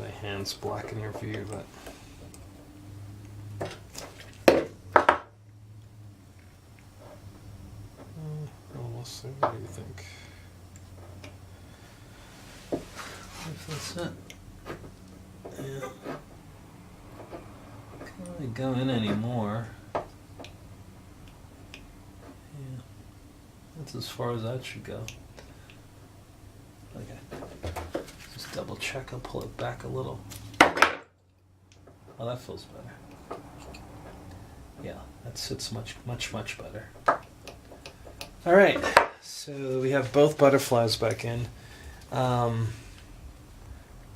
My hand's blocking your view, but almost there. What do you think? If that's it. Yeah. Can't really go in anymore. Yeah. That's as far as that should go. Okay. Just double check. I'll pull it back a little. Oh, that feels better. Yeah, that sits much better. All right, so we have both butterflies back in. I'm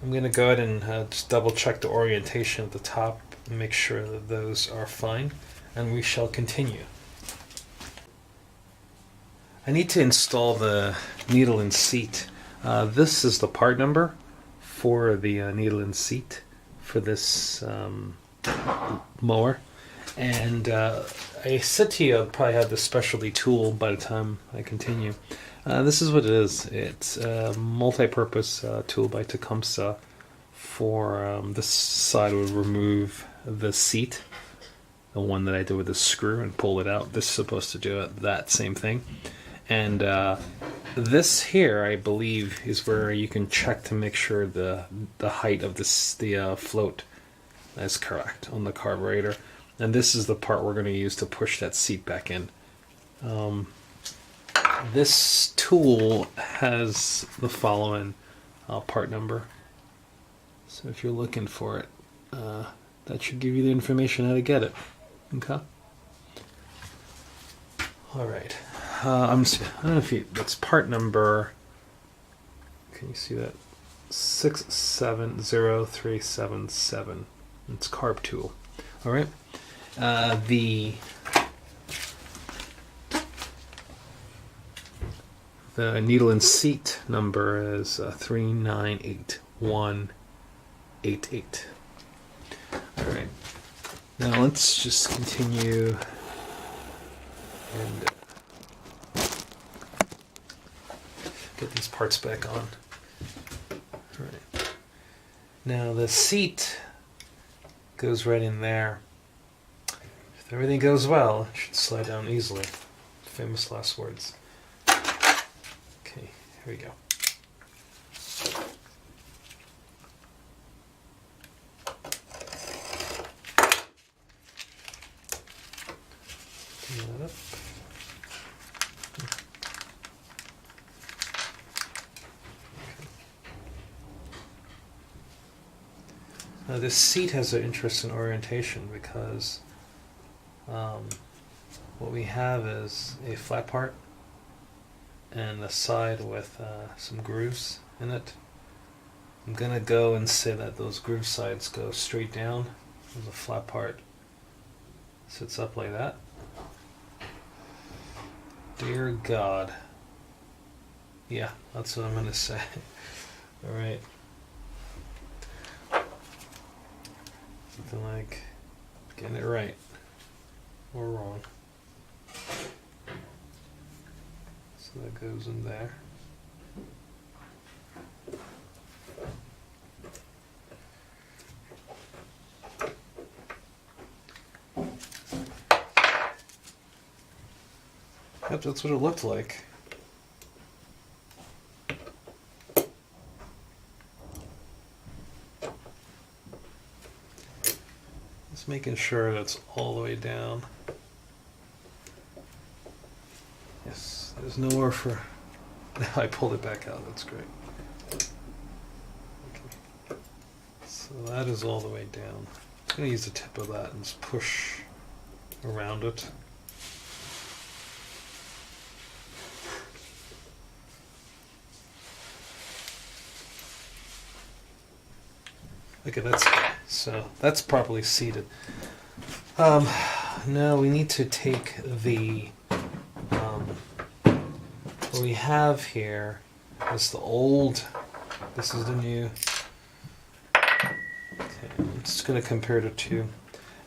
going to go ahead and just double check the orientation at the top and make sure that those are fine, and we shall continue. I need to install the needle and seat. This is the part number for the needle and seat for this mower. And I said to you I'll probably have the specialty tool by the time I continue. This is what it is. It's a multi-purpose tool by Tecumseh for this side would remove the seat, the one that I did with the screw, and pull it out. This is supposed to do that same thing. And this here, I believe, is where you can check to make sure the height of the float is correct on the carburetor. And this is the part we're going to use to push that seat back in. This tool has the following part number. So if you're looking for it, that should give you the information how to get it. Okay. All right. I don't know if that's part number. Can you see that? 670377. It's carb tool. All right. The needle and seat number is 398188. All right. Now let's just continue and get these parts back on. All right. Now the seat goes right in there. If everything goes well, it should slide down easily. Famous last words. Okay, here we go. Clean that up. Now this seat has an interesting orientation because what we have is a flat part and a side with some grooves in it. I'm going to go and say that those groove sides go straight down. There's a flat part sits up like that. Dear God. Yeah, that's what I'm going to say. All right. Something like getting it right or wrong. So that goes in there. Yep, that's what it looked like. Just making sure that's all the way down. Yes, there's nowhere for... Now I pulled it back out, that's great. Okay. So that is all the way down. I'm going to use the tip of that and just push around it. Okay, that's good. So that's properly seated. Now we need to take the what we have here is the old. This is the new. Okay, I'm just going to compare the two.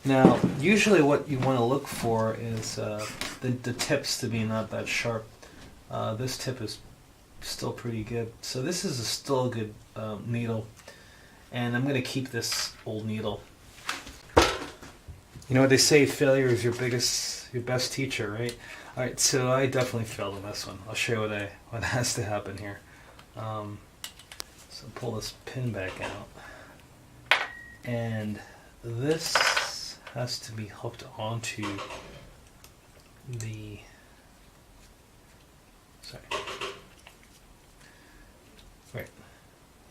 Now, usually what you want to look for is the tips to be not that sharp. This tip is still pretty good. So this is still a good needle. And I'm going to keep this old needle. You know what they say, failure is your best teacher, right? Alright, so I definitely failed on this one. I'll show you what has to happen here. So pull this pin back out. And this has to be hooked onto the... Sorry. Right.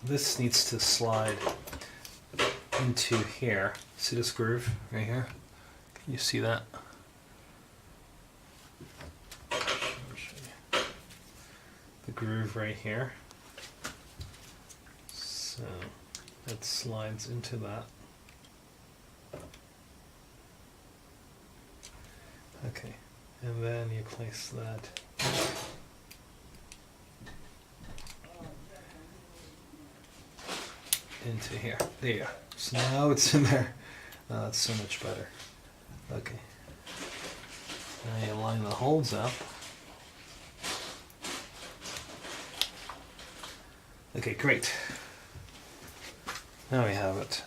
This needs to slide into here. See this groove right here? Can you see that? The groove right here. So it slides into that. Okay, and then you place that into here. There you go. So now it's in there. It's so much better. Okay. Now you line the holes up. Okay, great. Now we have it.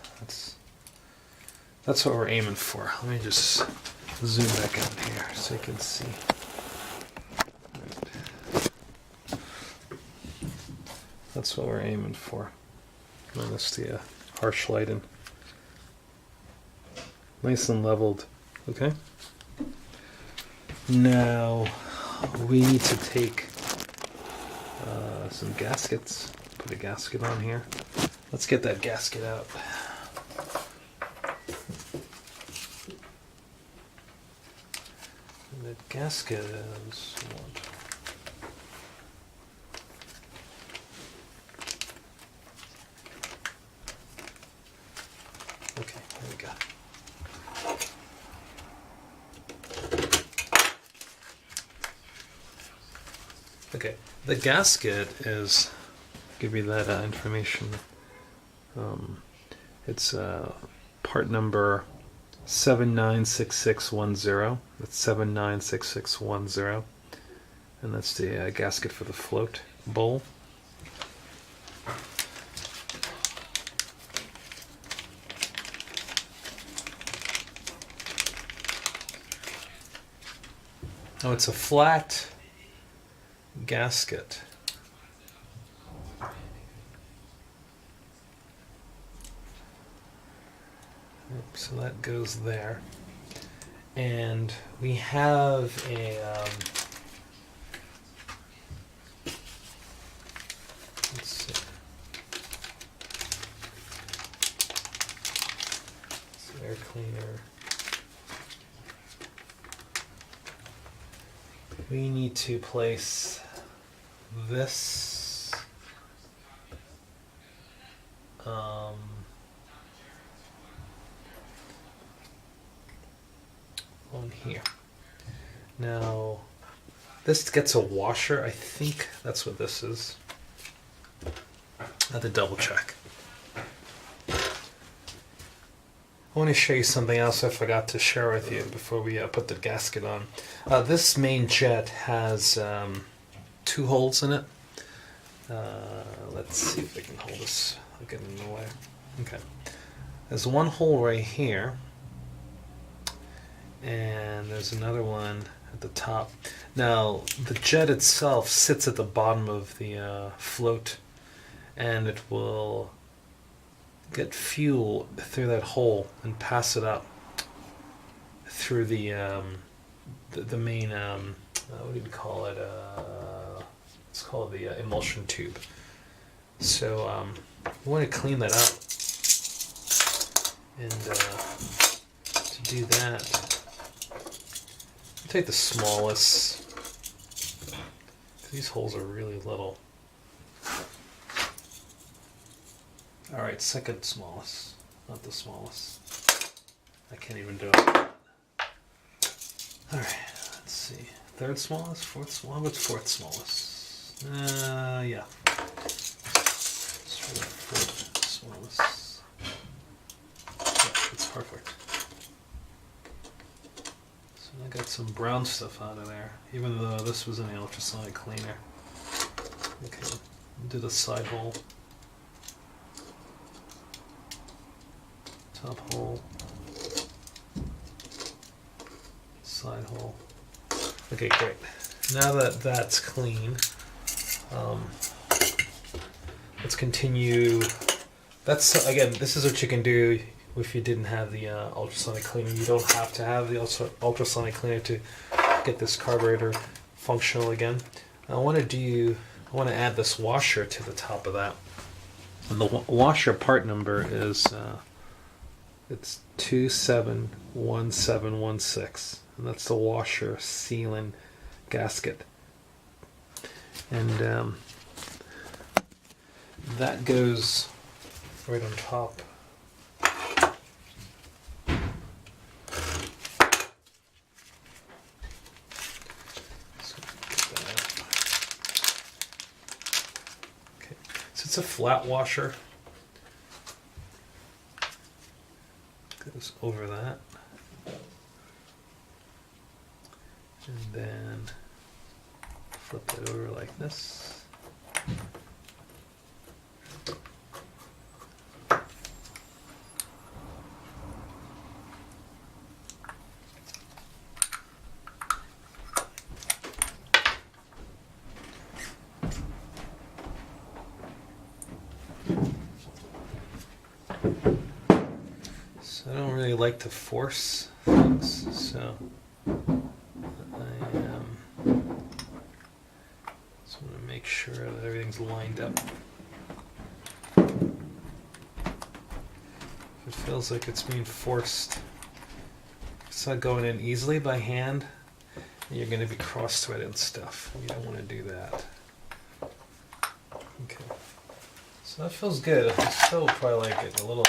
That's what we're aiming for. Let me just zoom back out here so you can see. Right. That's what we're aiming for. Minus the harsh lighting. Nice and leveled. Okay. Now we need to take some gaskets. Put a gasket on here. Let's get that gasket out. And the gasket is what? Okay, there we go. Okay, the gasket is, give you that information. It's part number 796610. That's 796610, and that's the gasket for the float bowl. Oh, it's a flat gasket. So that goes there. And we have a let's see. It's an air cleaner. We need to place this on here. Now, this gets a washer. I think that's what this is. I have to double check. I want to show you something else I forgot to share with you before we put the gasket on. This main jet has 2 holes in it. Let's see if I can hold this. I'll get in the way. Okay. There's one hole right here. And there's another one at the top. Now, the jet itself sits at the bottom of the float, and it will get fuel through that hole and pass it up. through the main what do you call it? It's called the emulsion tube. So we want to clean that out, and to do that, take the smallest. These holes are really little. All right, second smallest, not the smallest. I can't even do it. All right, let's see. Third smallest, fourth smallest. What's fourth smallest? Yeah. Let's try the fourth smallest. Yeah, it's perfect. So I got some brown stuff out of there, even though this was in the ultrasonic cleaner. Okay, do the side hole. Top hole. Side hole. Okay, great. Now that that's clean, let's continue. That's again, this is what you can do if you didn't have the ultrasonic cleaner. You don't have to have the ultrasonic cleaner to get this carburetor functional again. I want to add this washer to the top of that. And the washer part number is it's 271716. And that's the washer sealing gasket, and that goes right on top. So get that out. Okay, so it's a flat washer. Goes over that. And then flip it over like this. So I don't really like to force things, so just want to make sure that everything's lined up. If it feels like it's being forced, it's not going in easily by hand, you're going to be cross-threaded and stuff. You don't want to do that. Okay. So that feels good. I still probably like it a little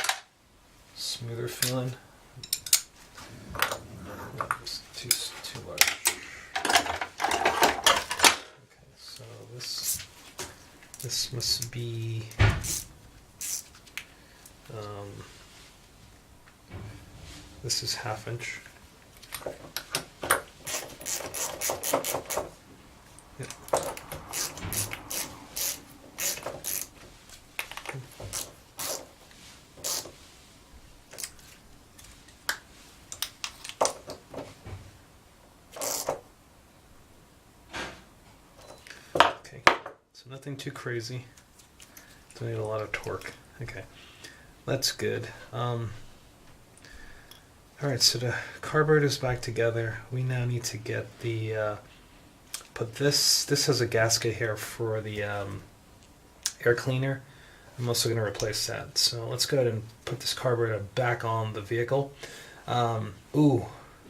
smoother feeling. It's too large. Okay, so this must be this is 1/2 inch. Yep. Okay, so nothing too crazy. Don't need a lot of torque. Okay, that's good. Alright, so the carburetor's back together. We now need to get the put this has a gasket here for the air cleaner. I'm also going to replace that. So let's go ahead and put this carburetor back on the vehicle. Ooh,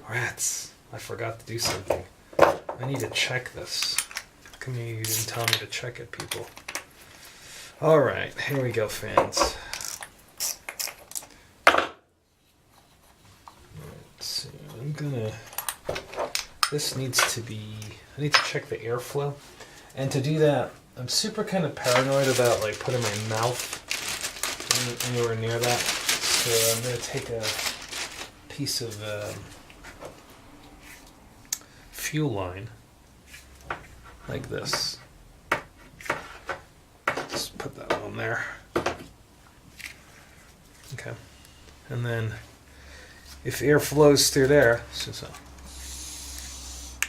rats. I forgot to do something. I need to check this. How come you didn't tell me to check it, people? Alright, here we go, fans. So I'm gonna, this needs to be, I need to check the airflow, and to do that I'm super kind of paranoid about like putting my mouth anywhere near that, so I'm gonna take a piece of fuel line like this, just put that on there, okay, and then if air flows through there, so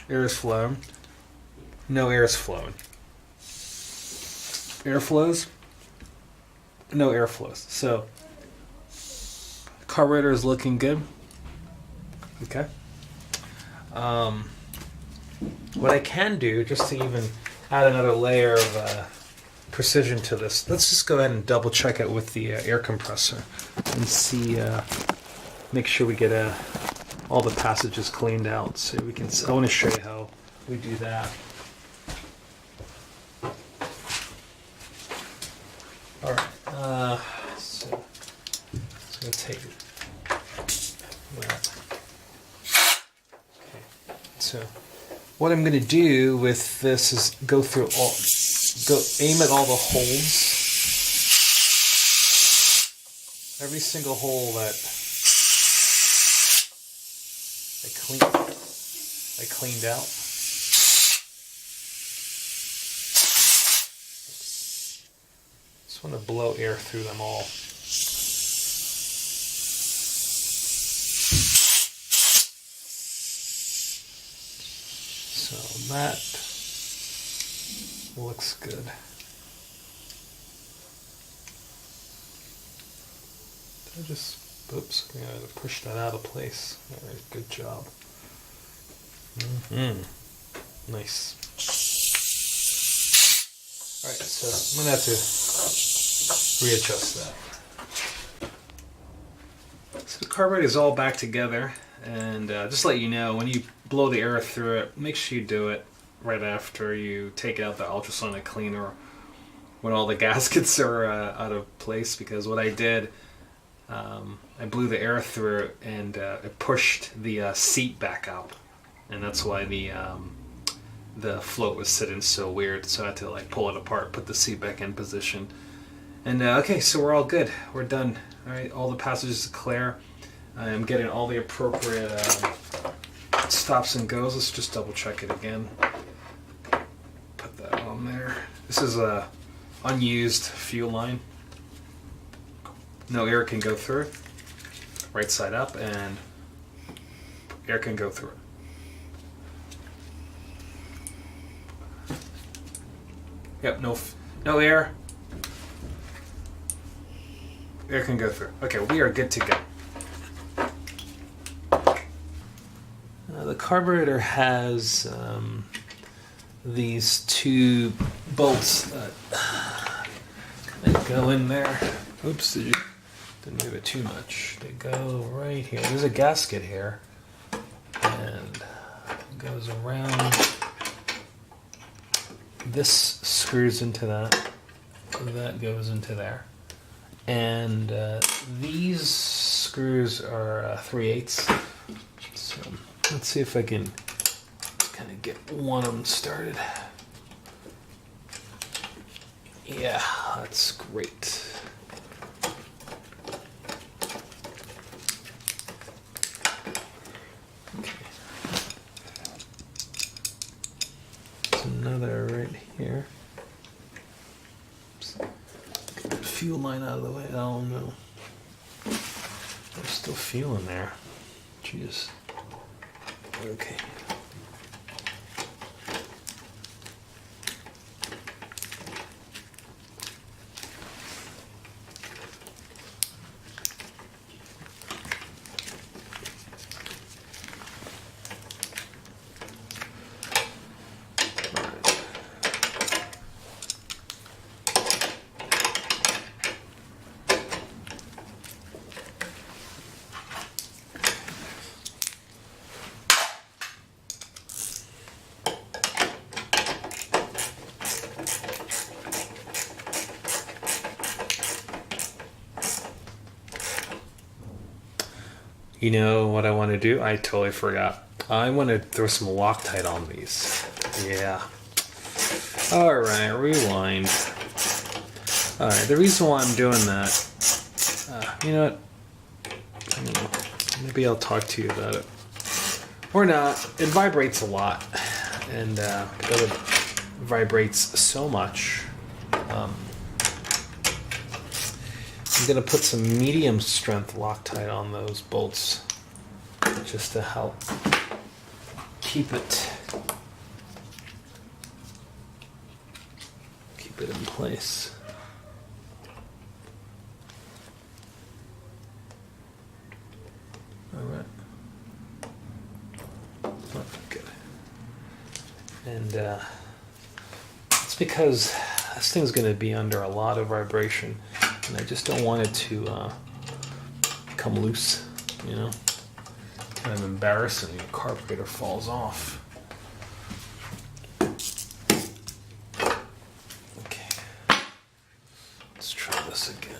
air is flowing, no air is flowing. Air flows, no air flows. So, carburetor is looking good. Okay. What I can do, just to even add another layer of precision to this, let's just go ahead and double check it with the air compressor and see, make sure we get all the passages cleaned out. So we can. I want to show you how we do that. All right. So it's gonna take that. Okay. So what I'm gonna do with this is go aim at all the holes. Every single hole that I cleaned out. Just want to blow air through them all. So that looks good. Oops, I gotta push that out of place. All right, good job. Nice. All right, so I'm gonna have to readjust that. So the carburetor is all back together, and just to let you know, when you blow the air through it, make sure you do it right after you take out the ultrasonic cleaner when all the gaskets are out of place, because what I did, I blew the air through it and it pushed the seat back out, and that's why the float was sitting so weird. So I had to like pull it apart, put the seat back in position, and okay, so we're all good. We're done. All right, all the passages are clear. I'm getting all the appropriate stops and goes. Let's just double check it again. Put that on there. This is a unused fuel line. No air can go through it. Right side up, and air can go through it. Yep, no air. Air can go through. Okay, we are good to go. The carburetor has these two bolts that go in there. Oops, didn't move it too much. They go right here. There's a gasket here, and it goes around. This screws into that. That goes into there. And these screws are 3/8. So let's see if I can kind of get one of them started. Yeah, that's great. Okay. There's another right here. Oops. Get the fuel line out of the way. Oh no. There's still fuel in there. Jeez. Okay. You know what I want to do? I totally forgot. I want to throw some Loctite on these. Yeah. Alright, rewind. Alright, the reason why I'm doing that, you know what? I don't know. Maybe I'll talk to you about it. Or not. It vibrates a lot. And because it vibrates so much, I'm going to put some medium strength Loctite on those bolts just to help keep it in place. All right. And it's because this thing's going to be under a lot of vibration, and I just don't want it to come loose, you know? Kind of embarrassing. Your carburetor falls off. Okay, let's try this again.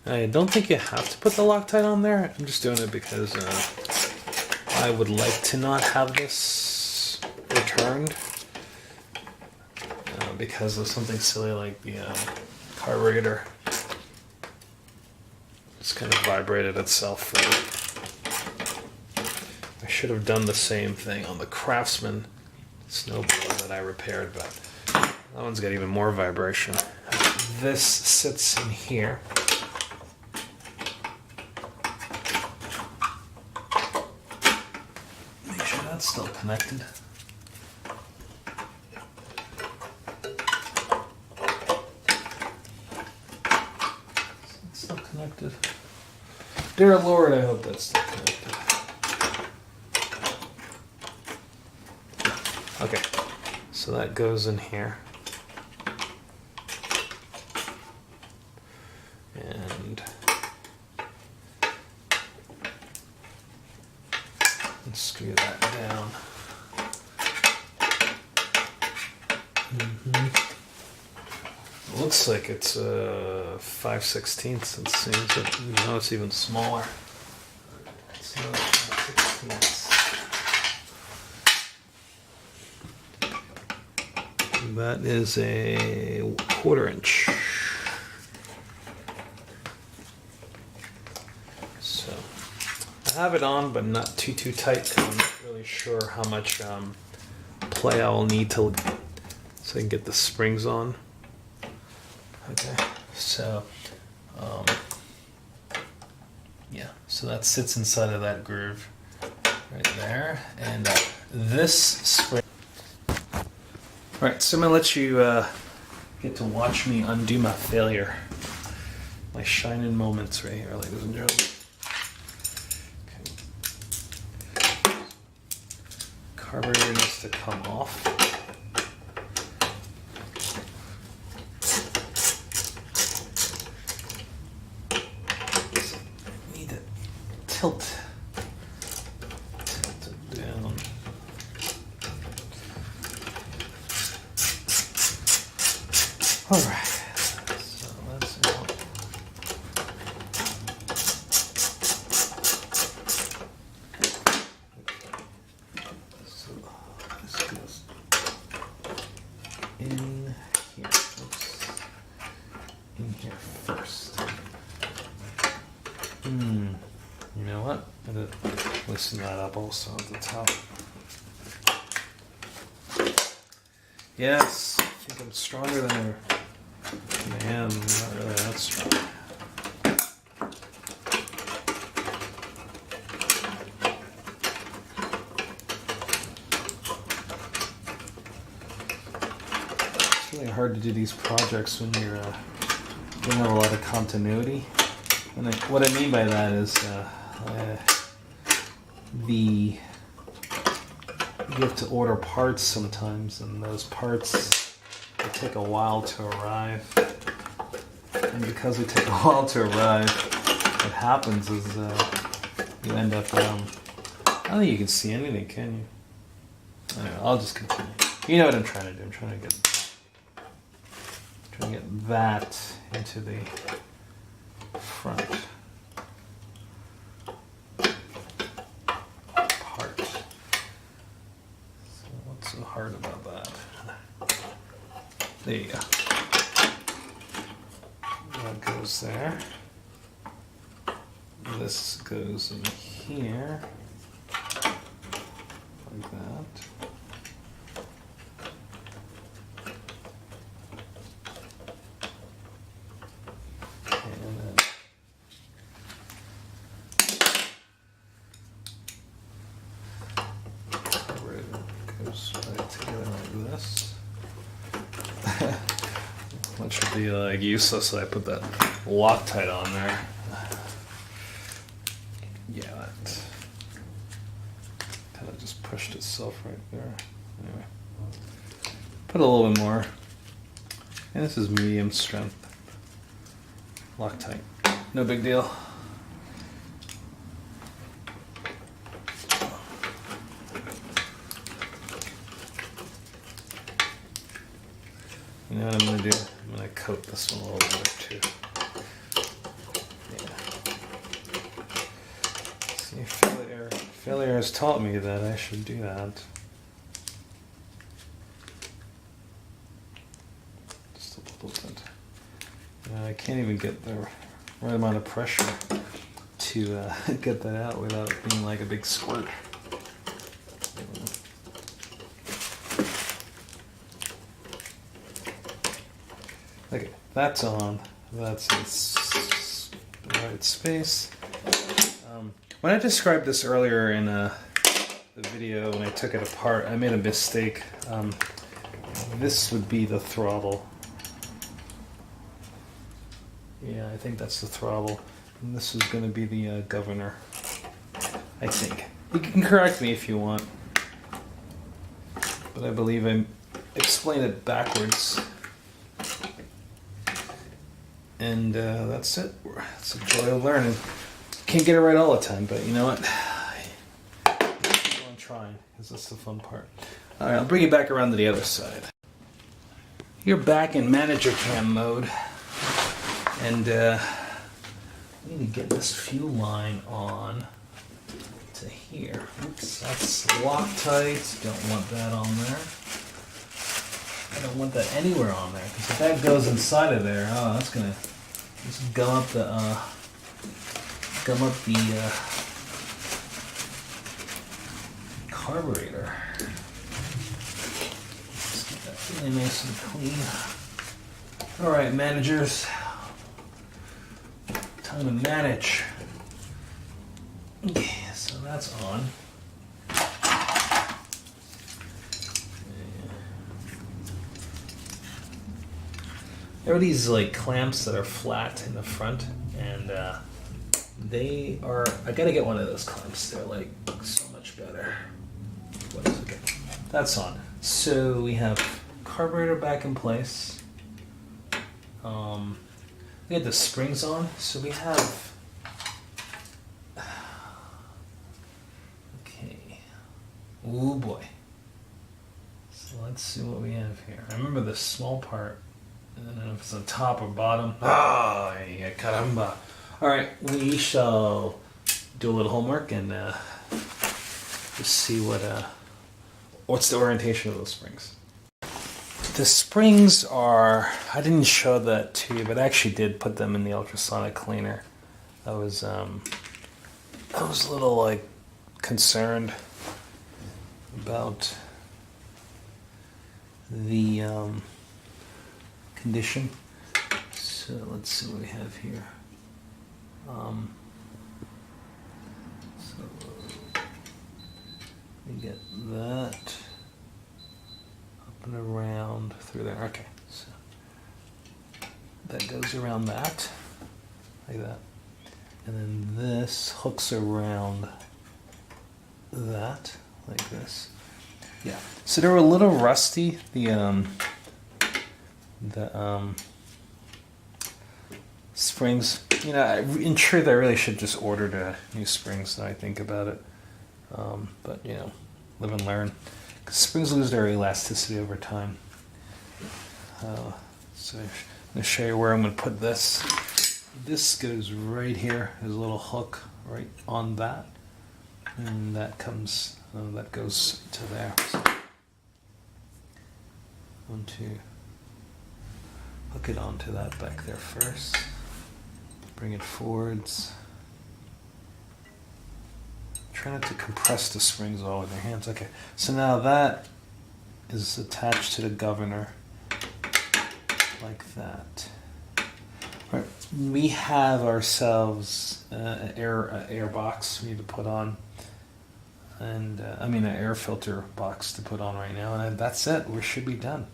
I don't think you have to put the Loctite on there. I'm just doing it because I would like to not have this returned because of something silly like the carburetor. It's kind of vibrated itself. I should have done the same thing on the Craftsman snowblower that I repaired, but that one's got even more vibration. This sits in here. That's still connected. It's still connected. Dear Lord, I hope that's still connected. Okay, so that goes in here. And screw that down. It looks like it's 5/16. It seems that, you know, it's even smaller. It's not 5/16. That is a 1/4 inch. So I have it on, but not too tight. I'm not really sure how much play I will need to so I can get the springs on. Okay, so yeah, so that sits inside of that groove right there, and this spring. All right, so I'm gonna let you get to watch me undo my failure, my shining moments right here, ladies and gentlemen. Carburetor needs to come off. I need to tilt it down. All right. So that's out. In here. Oops. In here first. You know what? I'm gonna loosen that up also at the top. Yes, I think I'm stronger than I am. I'm not really that strong. It's really hard to do these projects when you don't have a lot of continuity. And what I mean by that is you have to order parts sometimes, and those parts they take a while to arrive. And because they take a while to arrive, what happens is you end up. I don't think you can see anything, can you? Anyway, I'll just continue. You know what I'm trying to do. I'm trying to get that into the front part. So what's so hard about that? There you go. That goes there. This goes in here. Like that. this. That should be like useless that I put that Loctite on there. Yeah, that kind of just pushed itself right there. Anyway, put a little bit more. And this is medium strength Loctite. No big deal. You know what I'm going to do? I'm going to coat this one a little better too. Yeah. See, failure has taught me that I should do that. Just a little bit. I can't even get the right amount of pressure to get that out without it being like a big squirt. Okay, that's on. That's in the right space. When I described this earlier in the video when I took it apart, I made a mistake. This would be the throttle. Yeah, I think that's the throttle. And this is going to be the governor. I think. You can correct me if you want. But I believe I explained it backwards. And that's it. It's a joy of learning. Can't get it right all the time, but you know what? I'm trying, because that's the fun part. Alright, I'll bring you back around to the other side. You're back in manager cam mode. And I need to get this fuel line on to here. Oops, that's Loctite. Don't want that on there. I don't want that anywhere on there, because if that goes inside of there, oh, that's gonna just gum up the carburetor. Let's get that really nice and clean. All right, managers, time to manage. Okay, so that's on. There are these like clamps that are flat in the front, and they are. I gotta get one of those clamps. They're like so much better. What is it? That's on. So we have carburetor back in place. We had the springs on, so we have. Okay. Ooh boy. So let's see what we have here. I remember the small part. I don't know if it's on top or bottom. Ah, yeah, caramba. Alright, we shall do a little homework and just see what's the orientation of those springs. The springs are, I didn't show that to you, but I actually did put them in the ultrasonic cleaner. I was a little like concerned about the condition. So let's see what we have here. So we get that up and around through there. Okay, so that goes around that, like that, and then this hooks around that, like this. Yeah. So they were a little rusty. The springs, you know, in truth I really should just order the new springs now I think about it, but you know, live and learn, because springs lose their elasticity over time. So I'm going to show you where I'm going to put this. This goes right here. There's a little hook right on that, and that comes that goes to there. So, hook it onto that back there first. Bring it forwards. Try not to compress the springs all with your hands. Okay, so now that is attached to the governor like that. All right, we have ourselves an air box we need to put on. and I mean an air filter box to put on right now, and that's it. We should be done.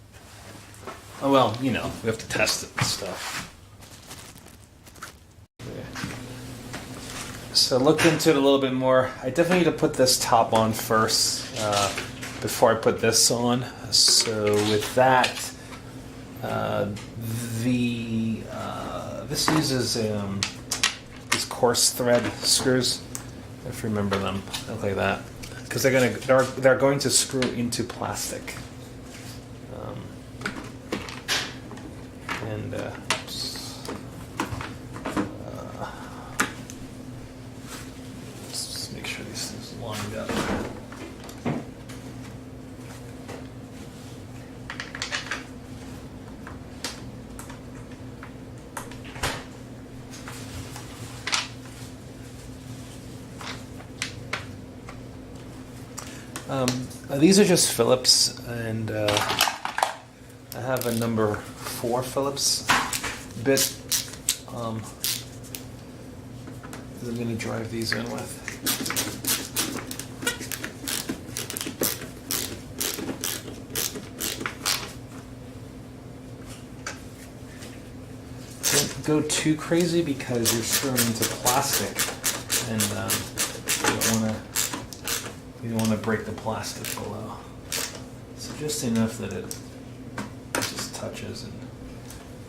Oh, well, you know, we have to test it and stuff. So look into it a little bit more. I definitely need to put this top on first before I put this on. So with that, this uses these coarse thread screws, if you remember them. They look like that, because they're going to screw into plastic. Just make sure these things are lined up. These are just Phillips, and I have a number 4 Phillips bit. I'm going to drive these in with. Don't go too crazy because you're screwing into plastic, and you don't want to break the plastic below. So just enough that it just touches and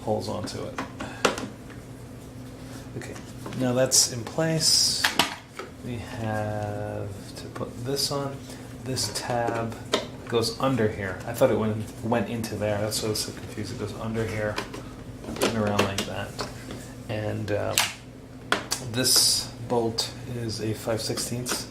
holds onto it. Okay, now that's in place. We have to put this on. This tab goes under here. I thought it went into there. That's why I was so confused. It goes under here and around like that. And this bolt is a 5/16.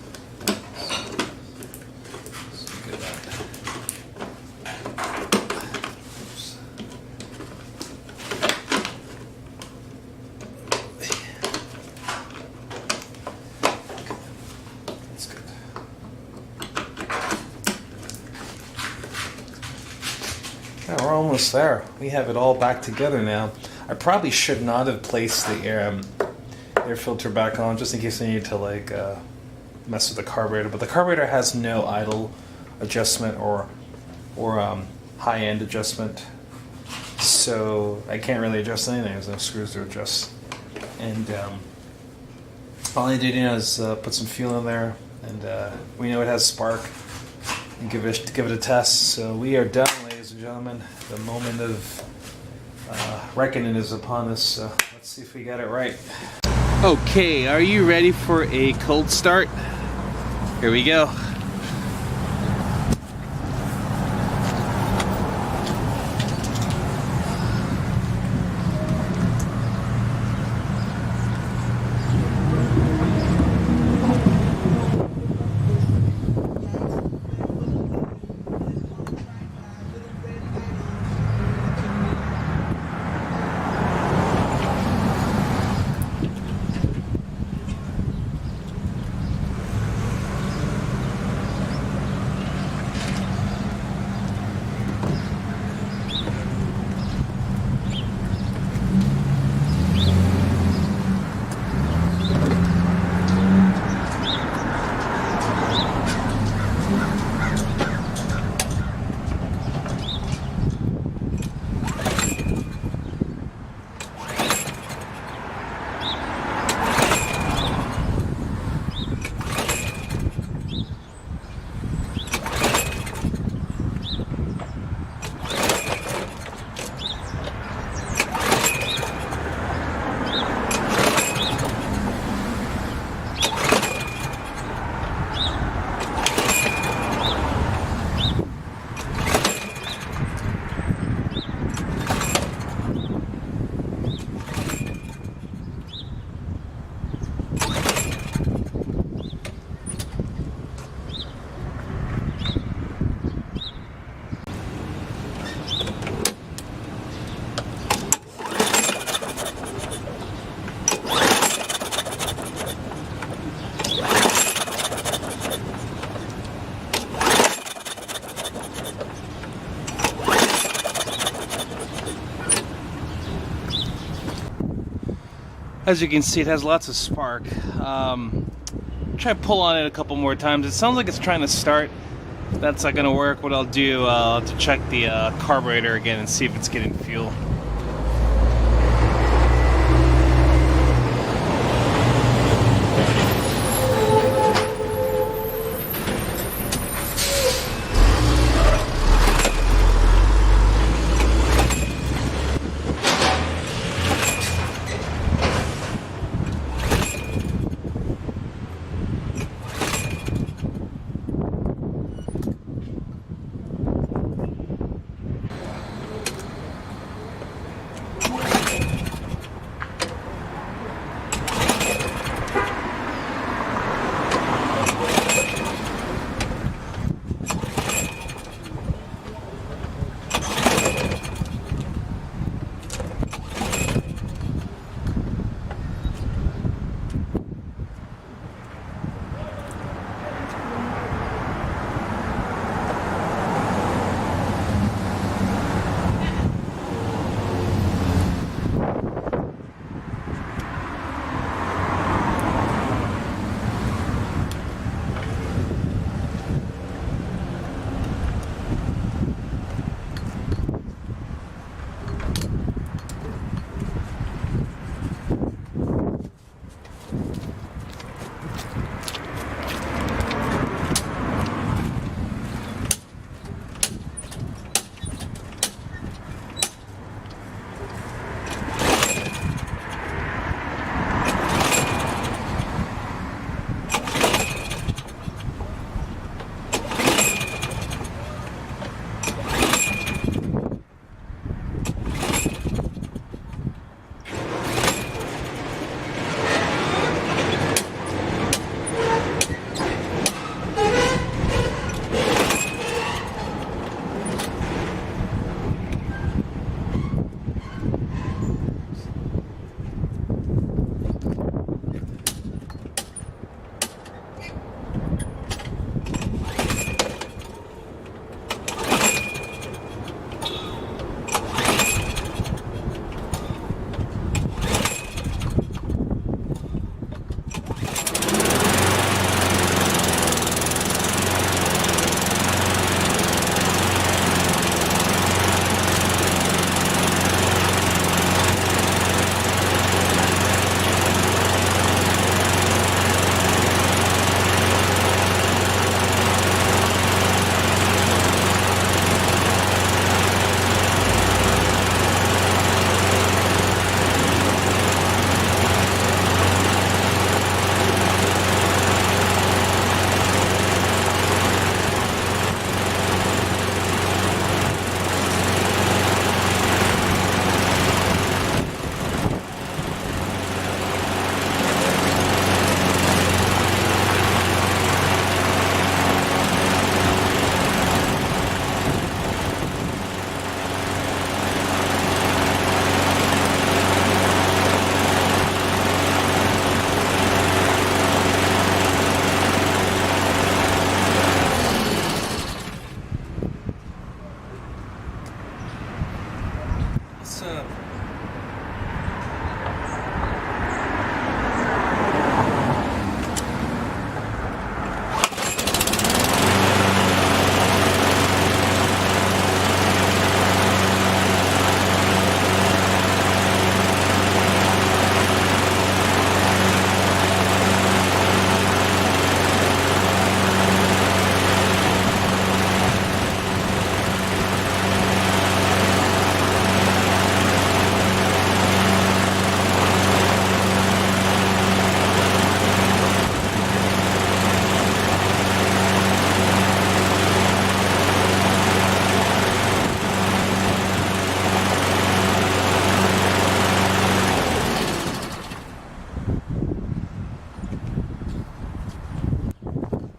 We're almost there. We have it all back together now. I probably should not have placed the air filter back on, just in case I need to mess with the carburetor. But the carburetor has no idle adjustment or high-end adjustment, so I can't really adjust anything. There's no screws to adjust. And all I did is put some fuel in there, and we know it has spark. And give it a test. So we are done, ladies and gentlemen. The moment of reckoning is upon us. So let's see if we got it right. Okay, are you ready for a cold start? Here we go. As you can see, it has lots of spark. try to pull on it a couple more times. It sounds like it's trying to start. If that's not going to work, what I'll do, I'll have to check the carburetor again and see if it's getting fuel.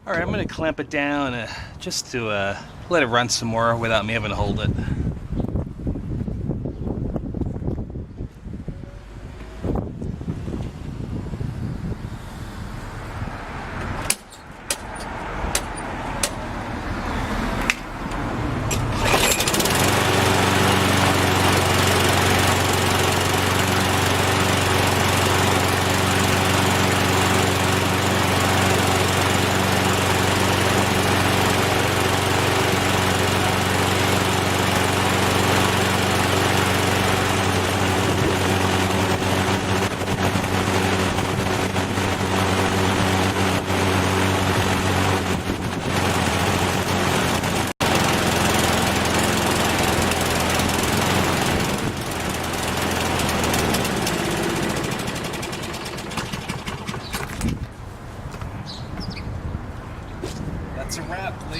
Alright, I'm going to clamp it down just to let it run some more without me having to hold it.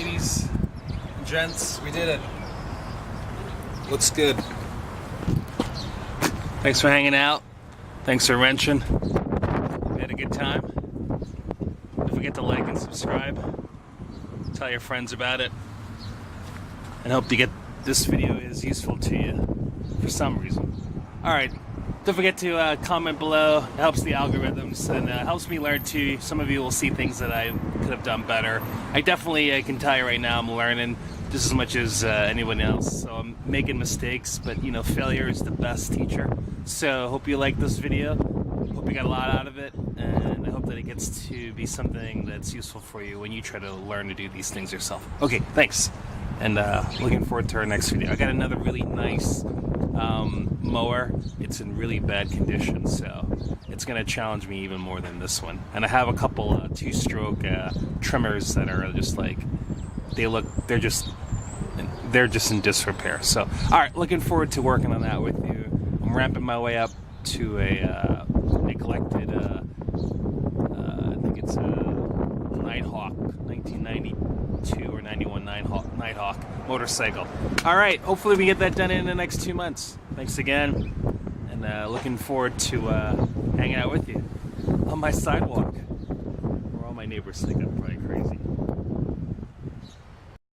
ladies, gents, we did it. Looks good. Thanks for hanging out. Thanks for wrenching. We had a good time. Don't forget to like and subscribe. Tell your friends about it. And hope you get this video is useful to you for some reason. Alright, don't forget to comment below. It helps the algorithms and helps me learn too. Some of you will see things that I could have done better. I definitely can tell you right now I'm learning just as much as anyone else. So I'm making mistakes, but you know, failure is the best teacher. So hope you like this video. Hope you got a lot out of it, and I hope that it gets to be something that's useful for you when you try to learn to do these things yourself. Okay, thanks. And looking forward to our next video. I got another really nice mower. It's in really bad condition, so it's going to challenge me even more than this one. And I have a couple two-stroke trimmers that are just like, they're just in disrepair. So, all right, looking forward to working on that with you. I'm ramping my way up to a neglected, I think it's a Nighthawk, 1992 or 91 Nighthawk motorcycle. All right, hopefully we get that done in the next 2 months. Thanks again, and looking forward to hanging out with you on my sidewalk, where all my neighbors think I'm probably crazy.